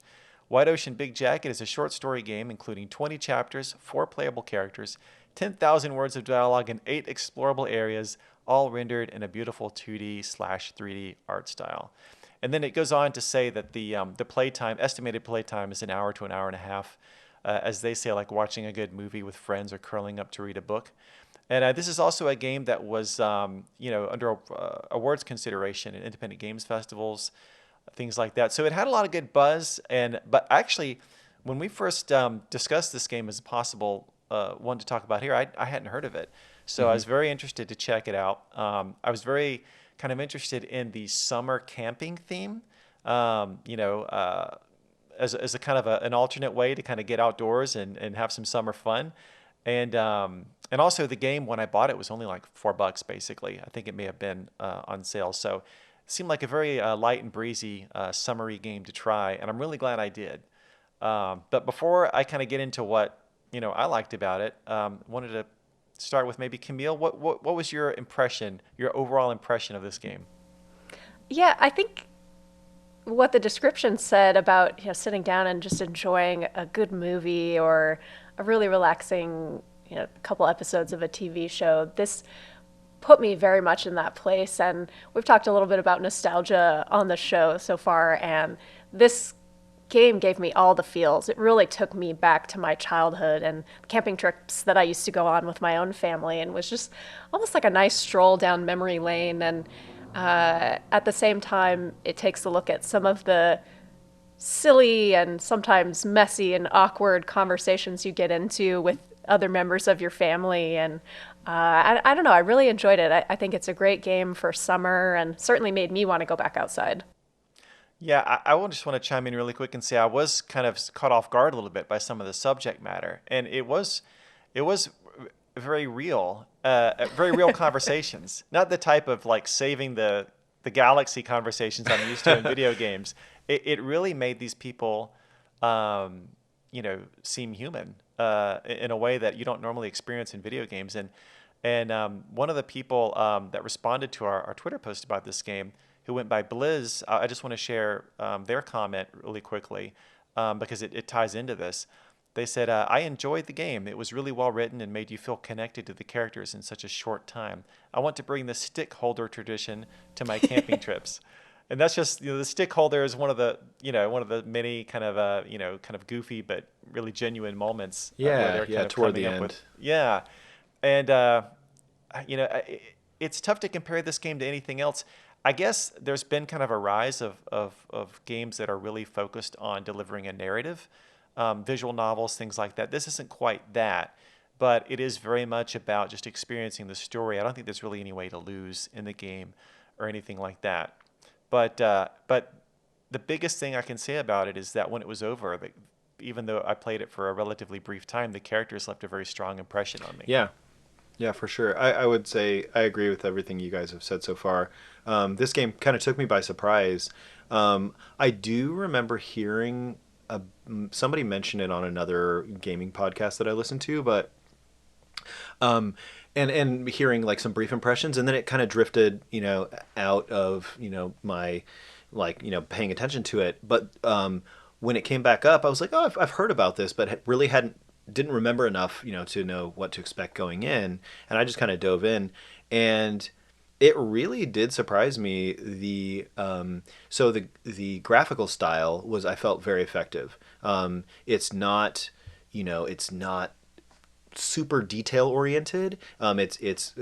Wide Ocean Big Jacket is a short story game including 20 chapters, 4 playable characters, 10,000 words of dialogue, and 8 explorable areas, all rendered in a beautiful 2D/3D art style. And then it goes on to say that the estimated playtime is an hour to an hour and a half, as they say, like watching a good movie with friends or curling up to read a book. And this is also a game that was, under awards consideration at independent games festivals, things like that. So it had a lot of good buzz. But actually, when we first discussed this game as a possible one to talk about here, I hadn't heard of it. So I was very interested to check it out. I was very kind of interested in the summer camping theme, as a kind of an alternate way to kind of get outdoors and have some summer fun. And also the game, when I bought it, was only like $4 basically. I think it may have been on sale. So it seemed like a very light and breezy summery game to try, and I'm really glad I did. But before I kind of get into what I liked about it, wanted to start with maybe Camille. What was your impression, your overall impression of this game? Yeah, I think what the description said about sitting down and just enjoying a good movie or a really relaxing couple episodes of a TV show, this put me very much in that place. And we've talked a little bit about nostalgia on the show so far, and this game gave me all the feels. It really took me back to my childhood and camping trips that I used to go on with my own family, and was just almost like a nice stroll down memory lane. And at the same time, it takes a look at some of the silly and sometimes messy and awkward conversations you get into with other members of your family. And I don't know, I really enjoyed it. I think it's a great game for summer and certainly made me want to go back outside. Yeah, I just want to chime in really quick and say I was kind of caught off guard a little bit by some of the subject matter, and it was very real conversations, not the type of like saving the galaxy conversations I'm used to in video games. It really made these people, seem human in a way that you don't normally experience in video games. And one of the people that responded to our Twitter post about this game, who went by Blizz, I just want to share their comment really quickly because it ties into this. They said, I enjoyed the game. It was really well written and made you feel connected to the characters in such a short time. I want to bring the stick holder tradition to my camping trips. And that's just, the stick holder is one of the many kind of kind of goofy but really genuine moments where Yeah, they're yeah, kind of toward coming the up with, end. yeah. And it's tough to compare this game to anything else. I guess there's been kind of a rise of games that are really focused on delivering a narrative, visual novels, things like that. This isn't quite that, but it is very much about just experiencing the story. I don't think there's really any way to lose in the game or anything like that. But the biggest thing I can say about it is that when it was over, even though I played it for a relatively brief time, the characters left a very strong impression on me. Yeah, yeah, for sure. I would say I agree with everything you guys have said so far. This game kind of took me by surprise. I do remember hearing somebody mention it on another gaming podcast that I listened to, but um, and hearing like some brief impressions, and then it kind of drifted, out of my paying attention to it. But when it came back up, I was like, oh, I've heard about this, but really didn't remember enough, to know what to expect going in, and I just kind of dove in, and it really did surprise me. The graphical style was, I felt, very effective. It's not, it's not super detail oriented. It's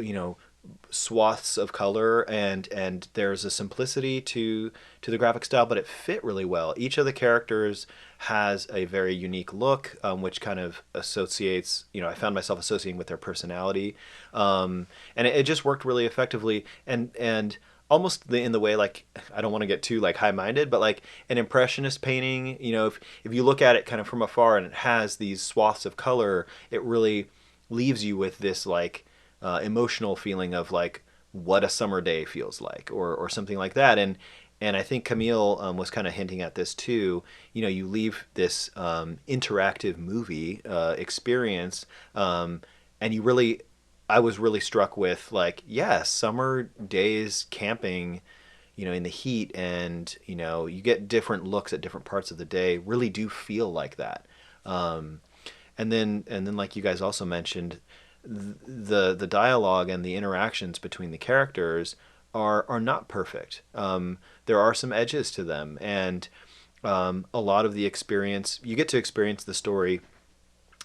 swaths of color, and there's a simplicity to the graphic style, but it fit really well. Each of the characters has a very unique look, which kind of associates. I found myself associating with their personality, and it just worked really effectively. And almost in the way, like, I don't want to get too like high-minded, but like an impressionist painting, if you look at it kind of from afar and it has these swaths of color, it really leaves you with this like emotional feeling of like what a summer day feels like, or something like that. And I think Camille was kind of hinting at this too. You leave this interactive movie experience, and I was really struck with, like, yeah, summer days camping, in the heat, and you get different looks at different parts of the day. Really do feel like that. And then, like you guys also mentioned, the dialogue and the interactions between the characters are not perfect. There are some edges to them, and a lot of the experience, you get to experience the story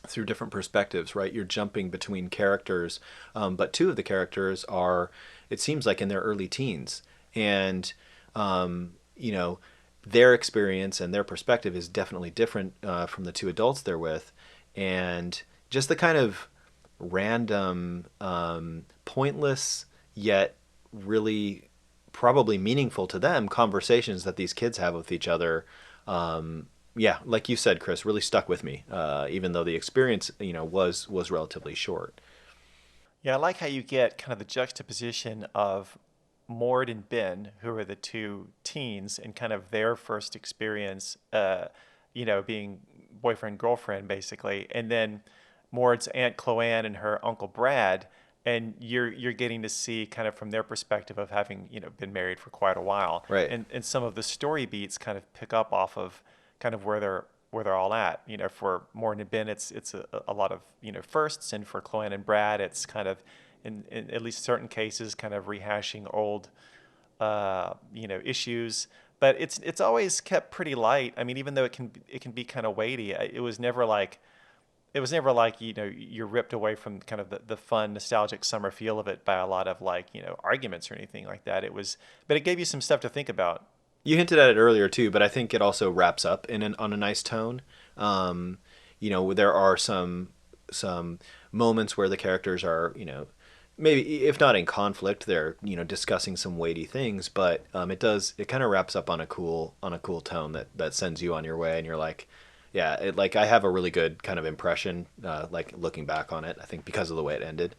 through different perspectives, right? You're jumping between characters, but two of the characters are, it seems like, in their early teens, and their experience and their perspective is definitely different from the two adults they're with, and just the kind of random, pointless yet really probably meaningful to them conversations that these kids have with each other. Yeah, like you said, Chris, really stuck with me, even though the experience, was relatively short. Yeah, I like how you get kind of the juxtaposition of Mord and Ben, who are the two teens, and kind of their first experience, being boyfriend girlfriend basically, and then Mord's Aunt Chloanne and her Uncle Brad, and you're getting to see kind of from their perspective of having been married for quite a while, Right. and some of the story beats kind of pick up off of kind of where they're all at. For Mord and Ben, it's a lot of firsts, and for Chloanne and Brad, it's kind of in at least certain cases kind of rehashing old issues. But it's always kept pretty light. I mean, even though it can be kind of weighty, it was never like you're ripped away from kind of the fun nostalgic summer feel of it by a lot of like arguments or anything like that. But it gave you some stuff to think about. You hinted at it earlier too, but I think it also wraps up on a nice tone. There are some moments where the characters are, maybe if not in conflict, they're discussing some weighty things, but it kind of wraps up on a cool tone that sends you on your way, and you're like, yeah, like I have a really good kind of impression, like looking back on it, I think, because of the way it ended.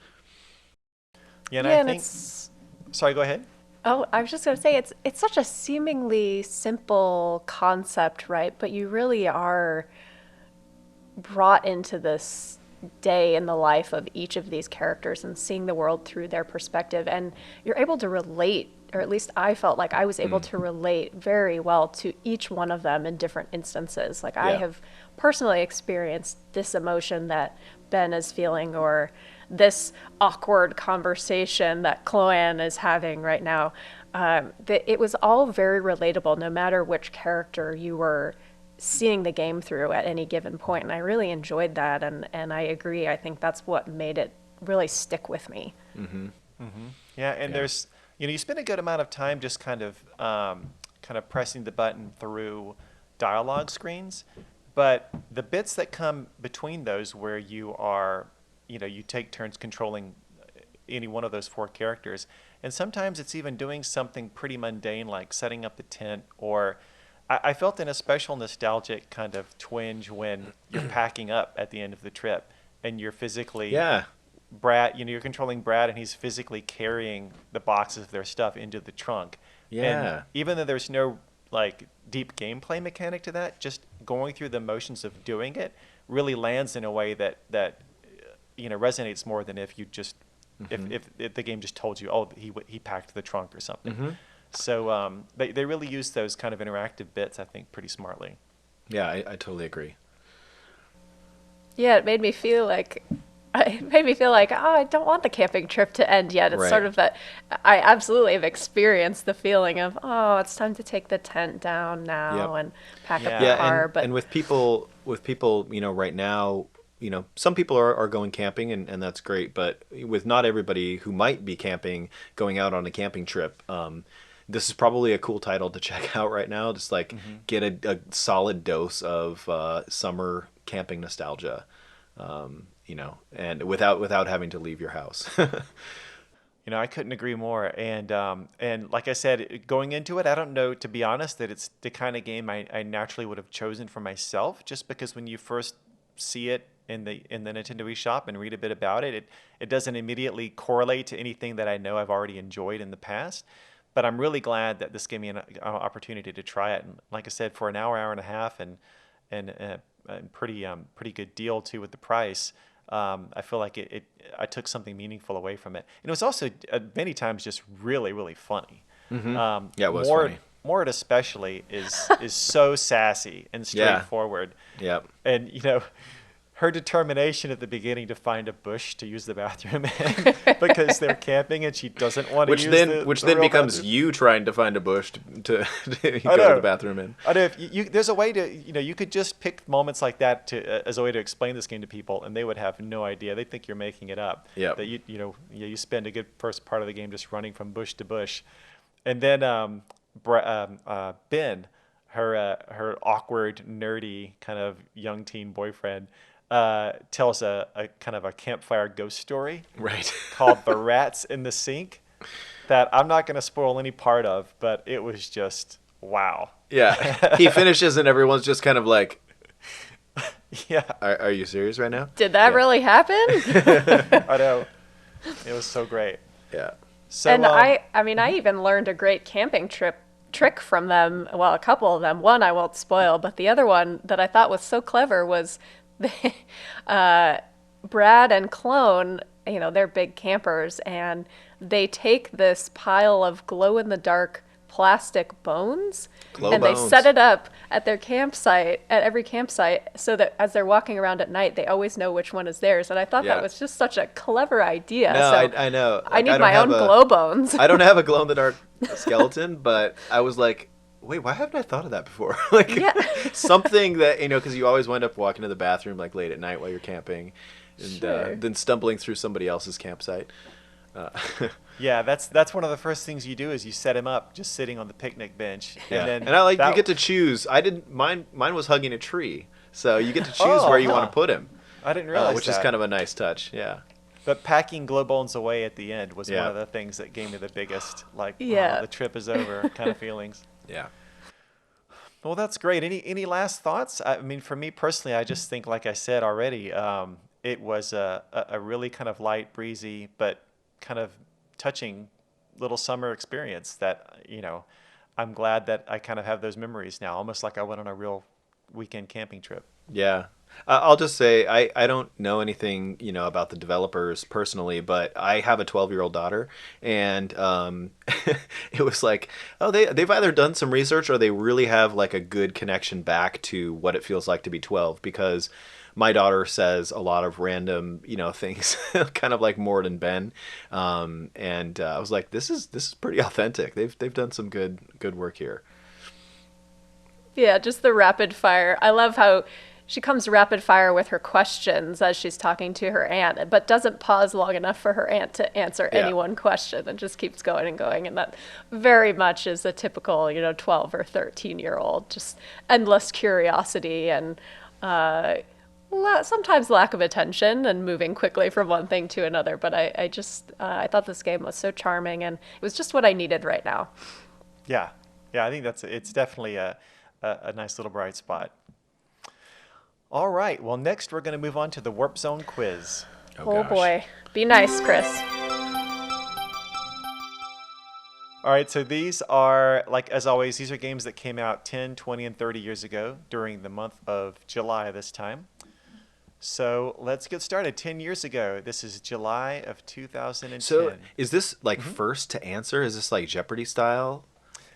Yeah, and Yeah, I and think. it's Sorry, go ahead. oh, I was just gonna say it's such a seemingly simple concept, right? But you really are brought into this day in the life of each of these characters and seeing the world through their perspective, and you're able to relate, or at least I felt like I was able to relate very well to each one of them in different instances. Like, I Yeah. have personally experienced this emotion that Ben is feeling, or this awkward conversation that Chloanne is having right now. it was all very relatable, no matter which character you were seeing the game through at any given point. And I really enjoyed that. And I agree. I think that's what made it really stick with me. Yeah, and there's, you spend a good amount of time just kind of pressing the button through dialogue screens, but the bits that come between those where you are, you take turns controlling any one of those 4 characters, and sometimes it's even doing something pretty mundane like setting up the tent, or I felt in a special nostalgic kind of twinge when you're packing up at the end of the trip and you're physically Brad, you're controlling Brad and he's physically carrying the boxes of their stuff into the trunk. And even though there's no like deep gameplay mechanic to that, just going through the motions of doing it really lands in a way that resonates more than if you just if the game just told you, oh, he packed the trunk or something. So they really use those kind of interactive bits, I think, pretty smartly. Yeah, I totally agree. Yeah, it made me feel like oh, I don't want the camping trip to end yet. It's sort of that I absolutely have experienced the feeling of, oh, it's time to take the tent down now and pack up the car. And with people, right now, some people are going camping and that's great, but with not everybody who might be camping, going out on a camping trip, this is probably a cool title to check out right now. Just like get a solid dose of summer camping nostalgia, and without having to leave your house. I couldn't agree more. And like I said, going into it, I don't know, to be honest, that it's the kind of game I naturally would have chosen for myself, just because when you first see it in the Nintendo eShop and read a bit about it, it doesn't immediately correlate to anything that I know I've already enjoyed in the past. But I'm really glad that this gave me an opportunity to try it. And like I said, for an hour and a half, and a pretty good deal too with the price. I feel like I took something meaningful away from it. And it was also many times just really, really funny. Yeah, it was funny. Mort especially is so sassy and straightforward. Yeah. And her determination at the beginning to find a bush to use the bathroom in because they're camping and she doesn't want to use which then becomes bathroom. You trying to find a bush to go to the bathroom in. I know if there's a way to you could just pick moments like that as a way to explain this game to people and they would have no idea. They think you're making it up. Yeah. That you spend a good first part of the game just running from bush to bush, and then Ben, her awkward nerdy kind of young teen boyfriend, tells a kind of a campfire ghost story called The Rats in the Sink that I'm not going to spoil any part of, but it was just wow. Yeah. He finishes and everyone's just kind of like, yeah. Are you serious right now? Did that really happen? I know. It was so great. Yeah. So, and I even learned a great camping trick from them. Well, a couple of them. One I won't spoil, but the other one that I thought was so clever was Brad and Clone, they're big campers, and they take this pile of glow-in-the-dark plastic bones, they set it up at their campsite, at every campsite, so that as they're walking around at night, they always know which one is theirs. And I thought that was just such a clever idea. No, so I know. I need my own glow bones. I don't have a glow-in-the-dark skeleton, but I was like, wait, why haven't I thought of that before? Something that, because you always wind up walking to the bathroom like late at night while you're camping and then stumbling through somebody else's campsite. Yeah, that's one of the first things you do is you set him up just sitting on the picnic bench. Yeah. And I you get to choose. Mine was hugging a tree. So you get to choose where you want to put him. I didn't realize which is kind of a nice touch. Yeah. But packing glow bones away at the end was one of the things that gave me the biggest, the trip is over kind of feelings. Yeah. Well, that's great. Any last thoughts? I mean, for me personally, I just think, like I said already, it was a really kind of light, breezy, but kind of touching little summer experience that, I'm glad that I kind of have those memories now, almost like I went on a real weekend camping trip. Yeah. I'll just say I don't know anything, about the developers personally, but I have a 12-year-old daughter, and it was like, oh, they've either done some research or they really have like a good connection back to what it feels like to be 12, because my daughter says a lot of random, things, kind of like Mort and Ben. And I was like, this is pretty authentic. They've done some good work here. Yeah, just the rapid fire. I love how she comes rapid fire with her questions as she's talking to her aunt, but doesn't pause long enough for her aunt to answer any one question and just keeps going and going. And that very much is a typical, 12 or 13-year-old, just endless curiosity and sometimes lack of attention and moving quickly from one thing to another. But I thought this game was so charming, and it was just what I needed right now. Yeah. I think it's definitely a nice little bright spot. All right. Well, next we're going to move on to the Warp Zone quiz. Oh boy. Be nice, Chris. All right. So these are, like as always, these are games that came out 10, 20, and 30 years ago during the month of July this time. So let's get started. 10 years ago. This is July of 2010. So is this like first to answer? Is this like Jeopardy style?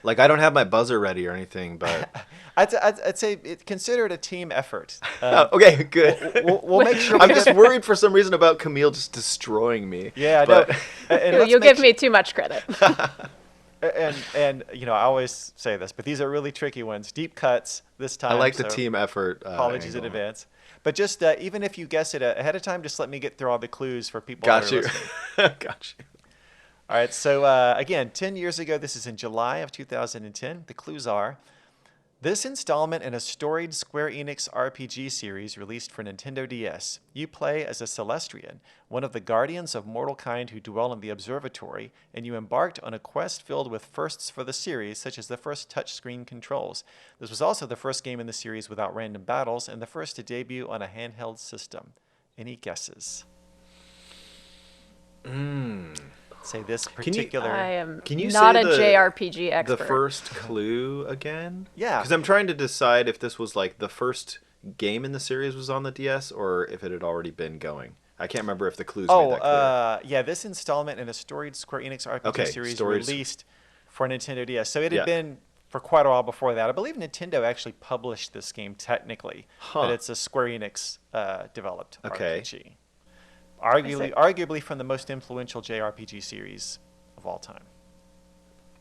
Like, I don't have my buzzer ready or anything, but... I'd say consider it a team effort. Okay, good. We'll make sure... I'm just worried for some reason about Camille just destroying me. Yeah, but... no. You'll give me too much credit. And I always say this, but these are really tricky ones. Deep cuts this time. I like the team effort. Apologies in advance. But just even if you guess it ahead of time, just let me get through all the clues for people Got that are you. listening. Got you. All right, so again, 10 years ago, this is in July of 2010. The clues are, this installment in a storied Square Enix RPG series released for Nintendo DS. You play as a Celestrian, one of the guardians of mortal kind who dwell in the observatory, and you embarked on a quest filled with firsts for the series, such as the first touchscreen controls. This was also the first game in the series without random battles, and the first to debut on a handheld system. Any guesses? Say this particular... I am Can you not say a JRPG expert. The first clue again? Yeah. Because I'm trying to decide if this was like the first game in the series was on the DS or if it had already been going. I can't remember if the clues made that clear. Yeah, this installment in a storied Square Enix RPG series released for Nintendo DS. So it had been for quite a while before that. I believe Nintendo actually published this game technically, but it's a Square Enix developed RPG. Arguably from the most influential JRPG series of all time.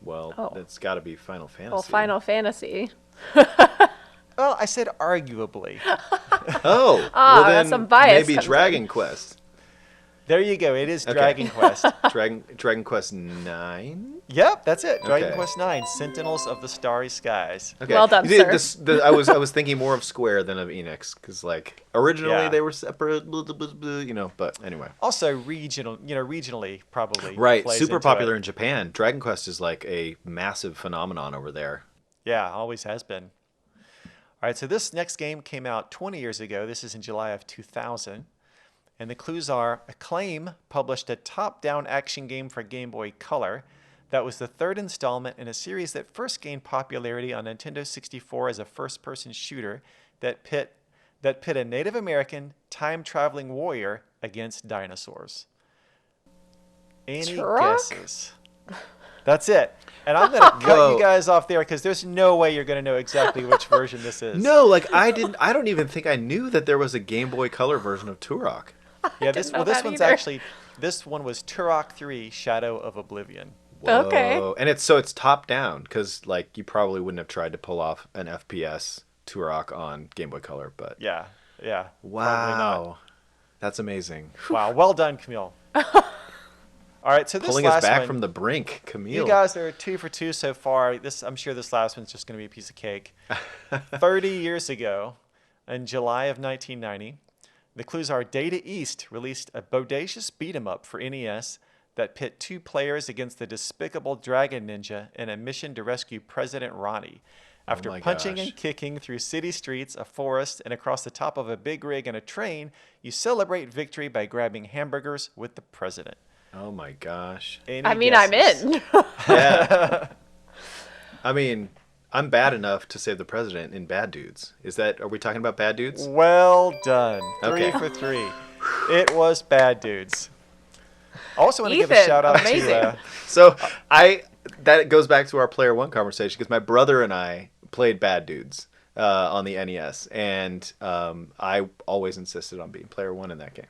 Well, that's got to be Final Fantasy. Well, Final Fantasy. Well, I said arguably. Well then that's some bias maybe comes Dragon Quest. There you go. It is Dragon Quest. Dragon Quest 9? Yep, that's it. Dragon Okay. Quest 9, Sentinels of the Starry Skies. Okay. Well done, sir. I was thinking more of Square than of Enix because like originally they were separate, but anyway. Also regionally probably. Right, plays super into popular it. in Japan. Dragon Quest is like a massive phenomenon over there. Yeah, always has been. All right, so this next game came out 20 years ago. This is in July of 2000. And the clues are, Acclaim published a top-down action game for Game Boy Color that was the third installment in a series that first gained popularity on Nintendo 64 as a first-person shooter that pit a Native American time-traveling warrior against dinosaurs. Any guesses? That's it. And I'm going to cut you guys off there because there's no way you're going to know exactly which version this is. No, like I don't even think I knew that there was a Game Boy Color version of Turok. Yeah, this one's either. actually, this one was Turok 3 Shadow of Oblivion. Whoa. Okay. And it's top down because like you probably wouldn't have tried to pull off an FPS Turok on Game Boy Color, but Yeah. wow, Probably not. that's amazing. Wow, well done, Camille. All right, so this Pulling last us back one, from the brink, Camille. you guys are 2 for 2 so far. I'm sure this last one's just going to be a piece of cake. 30 years ago, in July of 1990, the clues are Data East released a bodacious beat-em-up for NES that pit 2 players against the despicable Dragon Ninja in a mission to rescue President Ronnie. After my punching gosh. and kicking through city streets, a forest, and across the top of a big rig and a train, you celebrate victory by grabbing hamburgers with the president. Oh my gosh. Any I'm guesses? in. Yeah. I mean, I'm bad enough to save the president in Bad Dudes. Are we talking about Bad Dudes? Well done. 3 Okay. for 3. It was Bad Dudes. I also want to give a Ethan, shout out amazing. to... So that goes back to our Player One conversation because my brother and I played Bad Dudes on the NES, and I always insisted on being player one in that game.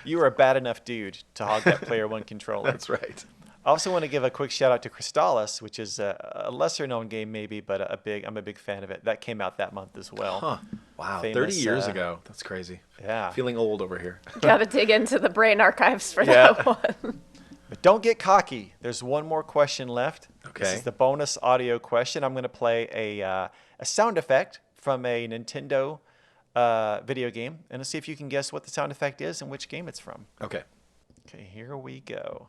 You were a bad enough dude to hog that player one controller. That's right. I also want to give a quick shout out to Crystallis, which is a lesser known game maybe, but I'm a big fan of it. That came out that month as well. Huh. Wow. Famous, 30 years ago. That's crazy. Yeah. Feeling old over here. Got to dig into the brain archives for Yeah. that one. But don't get cocky. There's one more question left. Okay. This is the bonus audio question. I'm going to play a sound effect from a Nintendo video game, and let's see if you can guess what the sound effect is and which game it's from. Okay. Okay, here we go.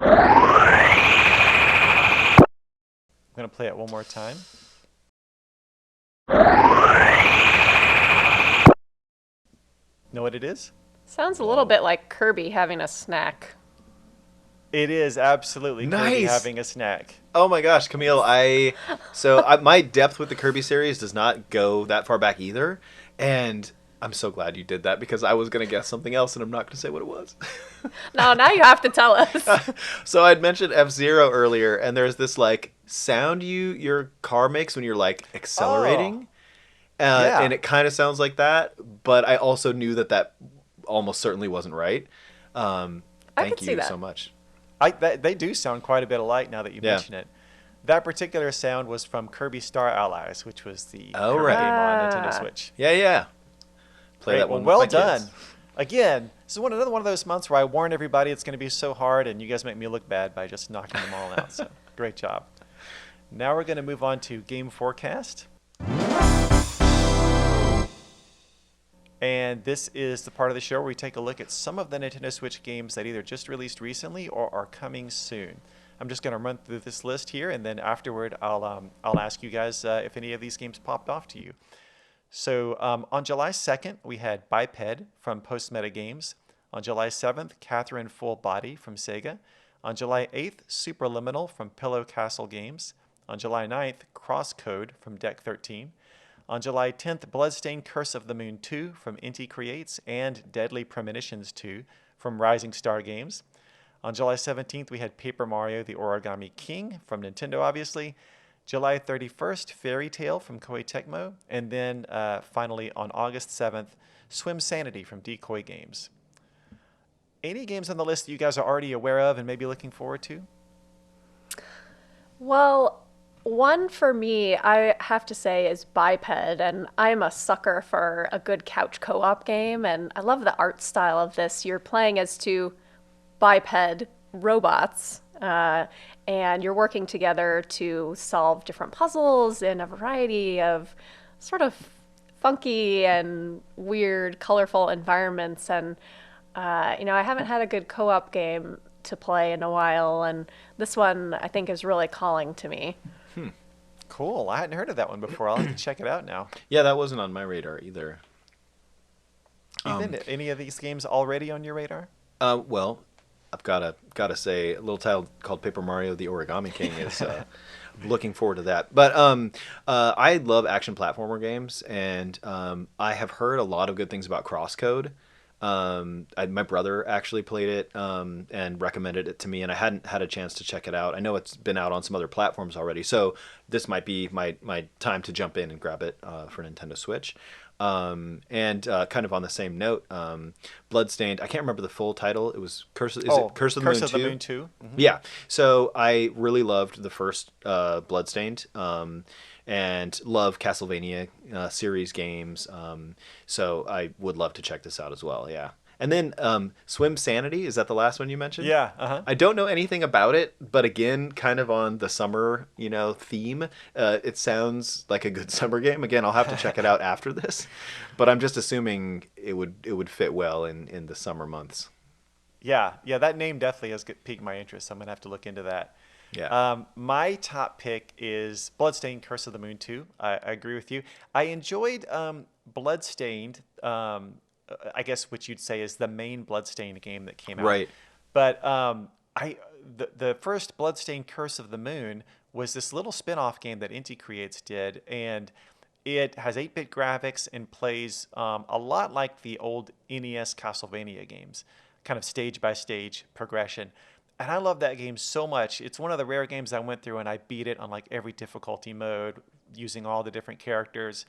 I'm going to play it one more time. Know what it is? Sounds a little bit like Kirby having a snack. It is absolutely Kirby Nice. having a snack. Oh my gosh, Camille, my depth with the Kirby series does not go that far back either, and I'm so glad you did that because I was going to guess something else and I'm not going to say what it was. No, now you have to tell us. So I'd mentioned F-Zero earlier, and there's this like sound your car makes when you're like accelerating. Yeah. And it kind of sounds like that, but I also knew that almost certainly wasn't right. Thank could see you that. so much. They do sound quite a bit alike now that you Yeah. mention it. That particular sound was from Kirby Star Allies, which was the Oh, Kirby right. game on Nintendo Ah. Switch. Yeah. Play Great. that Well, one. well with my done. kids. Again, this is another one of those months where I warn everybody it's going to be so hard, and you guys make me look bad by just knocking them all out. So great job. Now we're going to move on to game forecast. And this is the part of the show where we take a look at some of the Nintendo Switch games that either just released recently or are coming soon. I'm just going to run through this list here, and then afterward, I'll ask you guys if any of these games popped off to you. So on July 2nd, we had Biped from Post Meta Games. On July 7th, Catherine Full Body from Sega. On July 8th, Superliminal from Pillow Castle Games. On July 9th, Crosscode from Deck 13. On July 10th, Bloodstained Curse of the Moon 2 from Inti Creates and Deadly Premonitions 2 from Rising Star Games. On July 17th, we had Paper Mario The Origami King from Nintendo, obviously. July 31st, Fairy Tale from Koei Tecmo. And then finally, on August 7th, Swim Sanity from Decoy Games. Any games on the list that you guys are already aware of and maybe looking forward to? Well, one for me, I have to say, is Biped, and I'm a sucker for a good couch co-op game, and I love the art style of this. You're playing as two biped robots, and you're working together to solve different puzzles in a variety of sort of funky and weird, colorful environments. And I haven't had a good co-op game to play in a while, and this one I think is really calling to me. Cool. I hadn't heard of that one before. I'll have to check it out now. Yeah, that wasn't on my radar either. Ethan, any of these games already on your radar? Well, I've gotta say, a little title called Paper Mario: The Origami King is looking forward to that. But I love action platformer games, and I have heard a lot of good things about Crosscode. My brother actually played it and recommended it to me, and I hadn't had a chance to check it out. I know it's been out on some other platforms already, so this might be my time to jump in and grab it for Nintendo Switch. And kind of on the same note, Bloodstained. I can't remember the full title. It was Curse of the Moon 2? Mm-hmm. Yeah. So I really loved the first Bloodstained. And love Castlevania series games. So I would love to check this out as well. Yeah. And then Swim Sanity, is that the last one you mentioned? Yeah. Uh-huh. I don't know anything about it, but again, kind of on the summer, theme. It sounds like a good summer game. Again, I'll have to check it out after this, but I'm just assuming it would fit well in the summer months. Yeah. That name definitely has piqued my interest. So I'm gonna have to look into that. Yeah. My top pick is Bloodstained Curse of the Moon 2. I agree with you. I enjoyed Bloodstained, I guess what you'd say is the main Bloodstained game that came out. Right. But the first Bloodstained Curse of the Moon was this little spin-off game that Inti Creates did, and it has 8-bit graphics and plays a lot like the old NES Castlevania games, kind of stage-by-stage progression. And I love that game so much. It's one of the rare games I went through and I beat it on like every difficulty mode using all the different characters.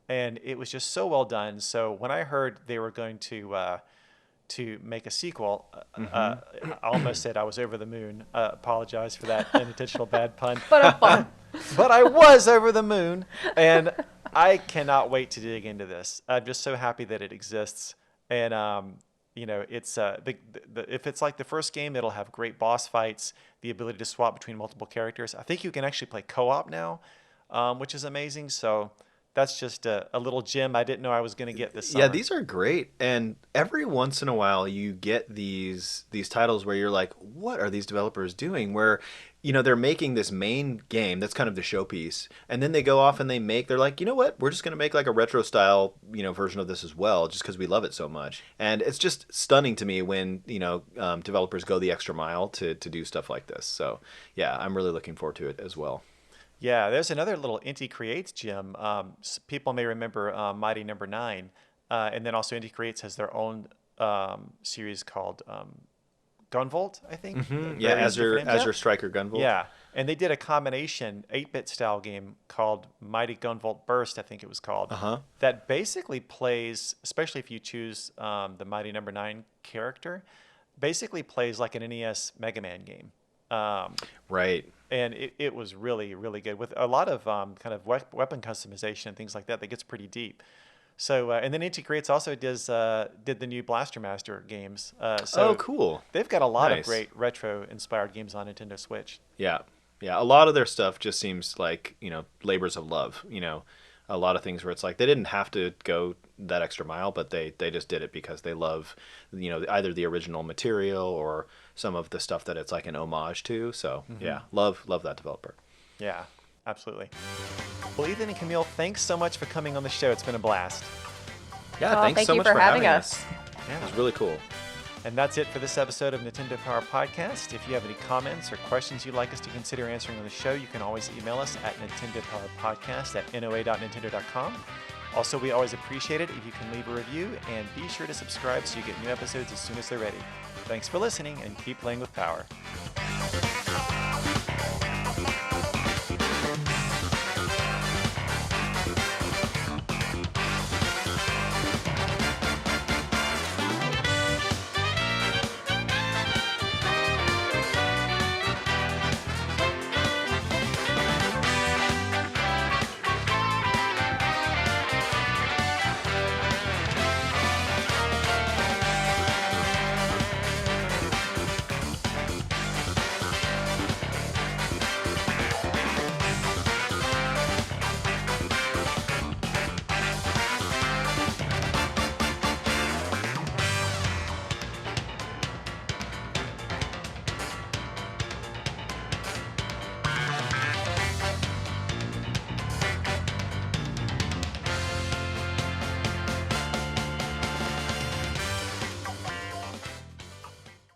And it was just so well done. So when I heard they were going to make a sequel, I almost said I was over the moon. Apologize for that unintentional bad pun. But I was over the moon, and I cannot wait to dig into this. I'm just so happy that it exists. And it's if it's like the first game, it'll have great boss fights, the ability to swap between multiple characters. I think you can actually play co-op now, which is amazing. So that's just a little gem I didn't know I was going to get this summer. Yeah, these are great. And every once in a while you get these titles where you're like, what are these developers doing? Where, they're making this main game that's kind of the showpiece, and then they go off and they're like, you know what? We're just going to make like a retro style, version of this as well, just because we love it so much. And it's just stunning to me when, developers go the extra mile to do stuff like this. So yeah, I'm really looking forward to it as well. Yeah, there's another little Inti Creates gem. People may remember Mighty Number 9. And then also Inti Creates has their own series called Gunvolt, I think. Yeah, Azure Striker Gunvolt. Yeah, and they did a combination 8-bit style game called Mighty Gunvolt Burst, I think it was called, that basically plays, especially if you choose the Mighty Number 9 character, basically plays like an NES Mega Man game. Right. And it was really, really good with a lot of kind of weapon customization and things like that gets pretty deep. So, and then Inti Creates also did the new Blaster Master games. So cool. They've got a lot of great retro-inspired games on Nintendo Switch. Yeah. Yeah, a lot of their stuff just seems like, labors of love. A lot of things where it's like they didn't have to go that extra mile, but they just did it because they love, either the original material or some of the stuff that it's like an homage to. So yeah, love that developer. Yeah, absolutely. Well, Ethan and Camille, thanks so much for coming on the show. It's been a blast. Yeah, thanks so much for having us. Yeah, it was really cool. And that's it for this episode of Nintendo Power Podcast. If you have any comments or questions you'd like us to consider answering on the show, you can always email us at nintendopowerpodcast@noa.nintendo.com. Also, we always appreciate it if you can leave a review, and be sure to subscribe so you get new episodes as soon as they're ready. Thanks for listening, and keep playing with power.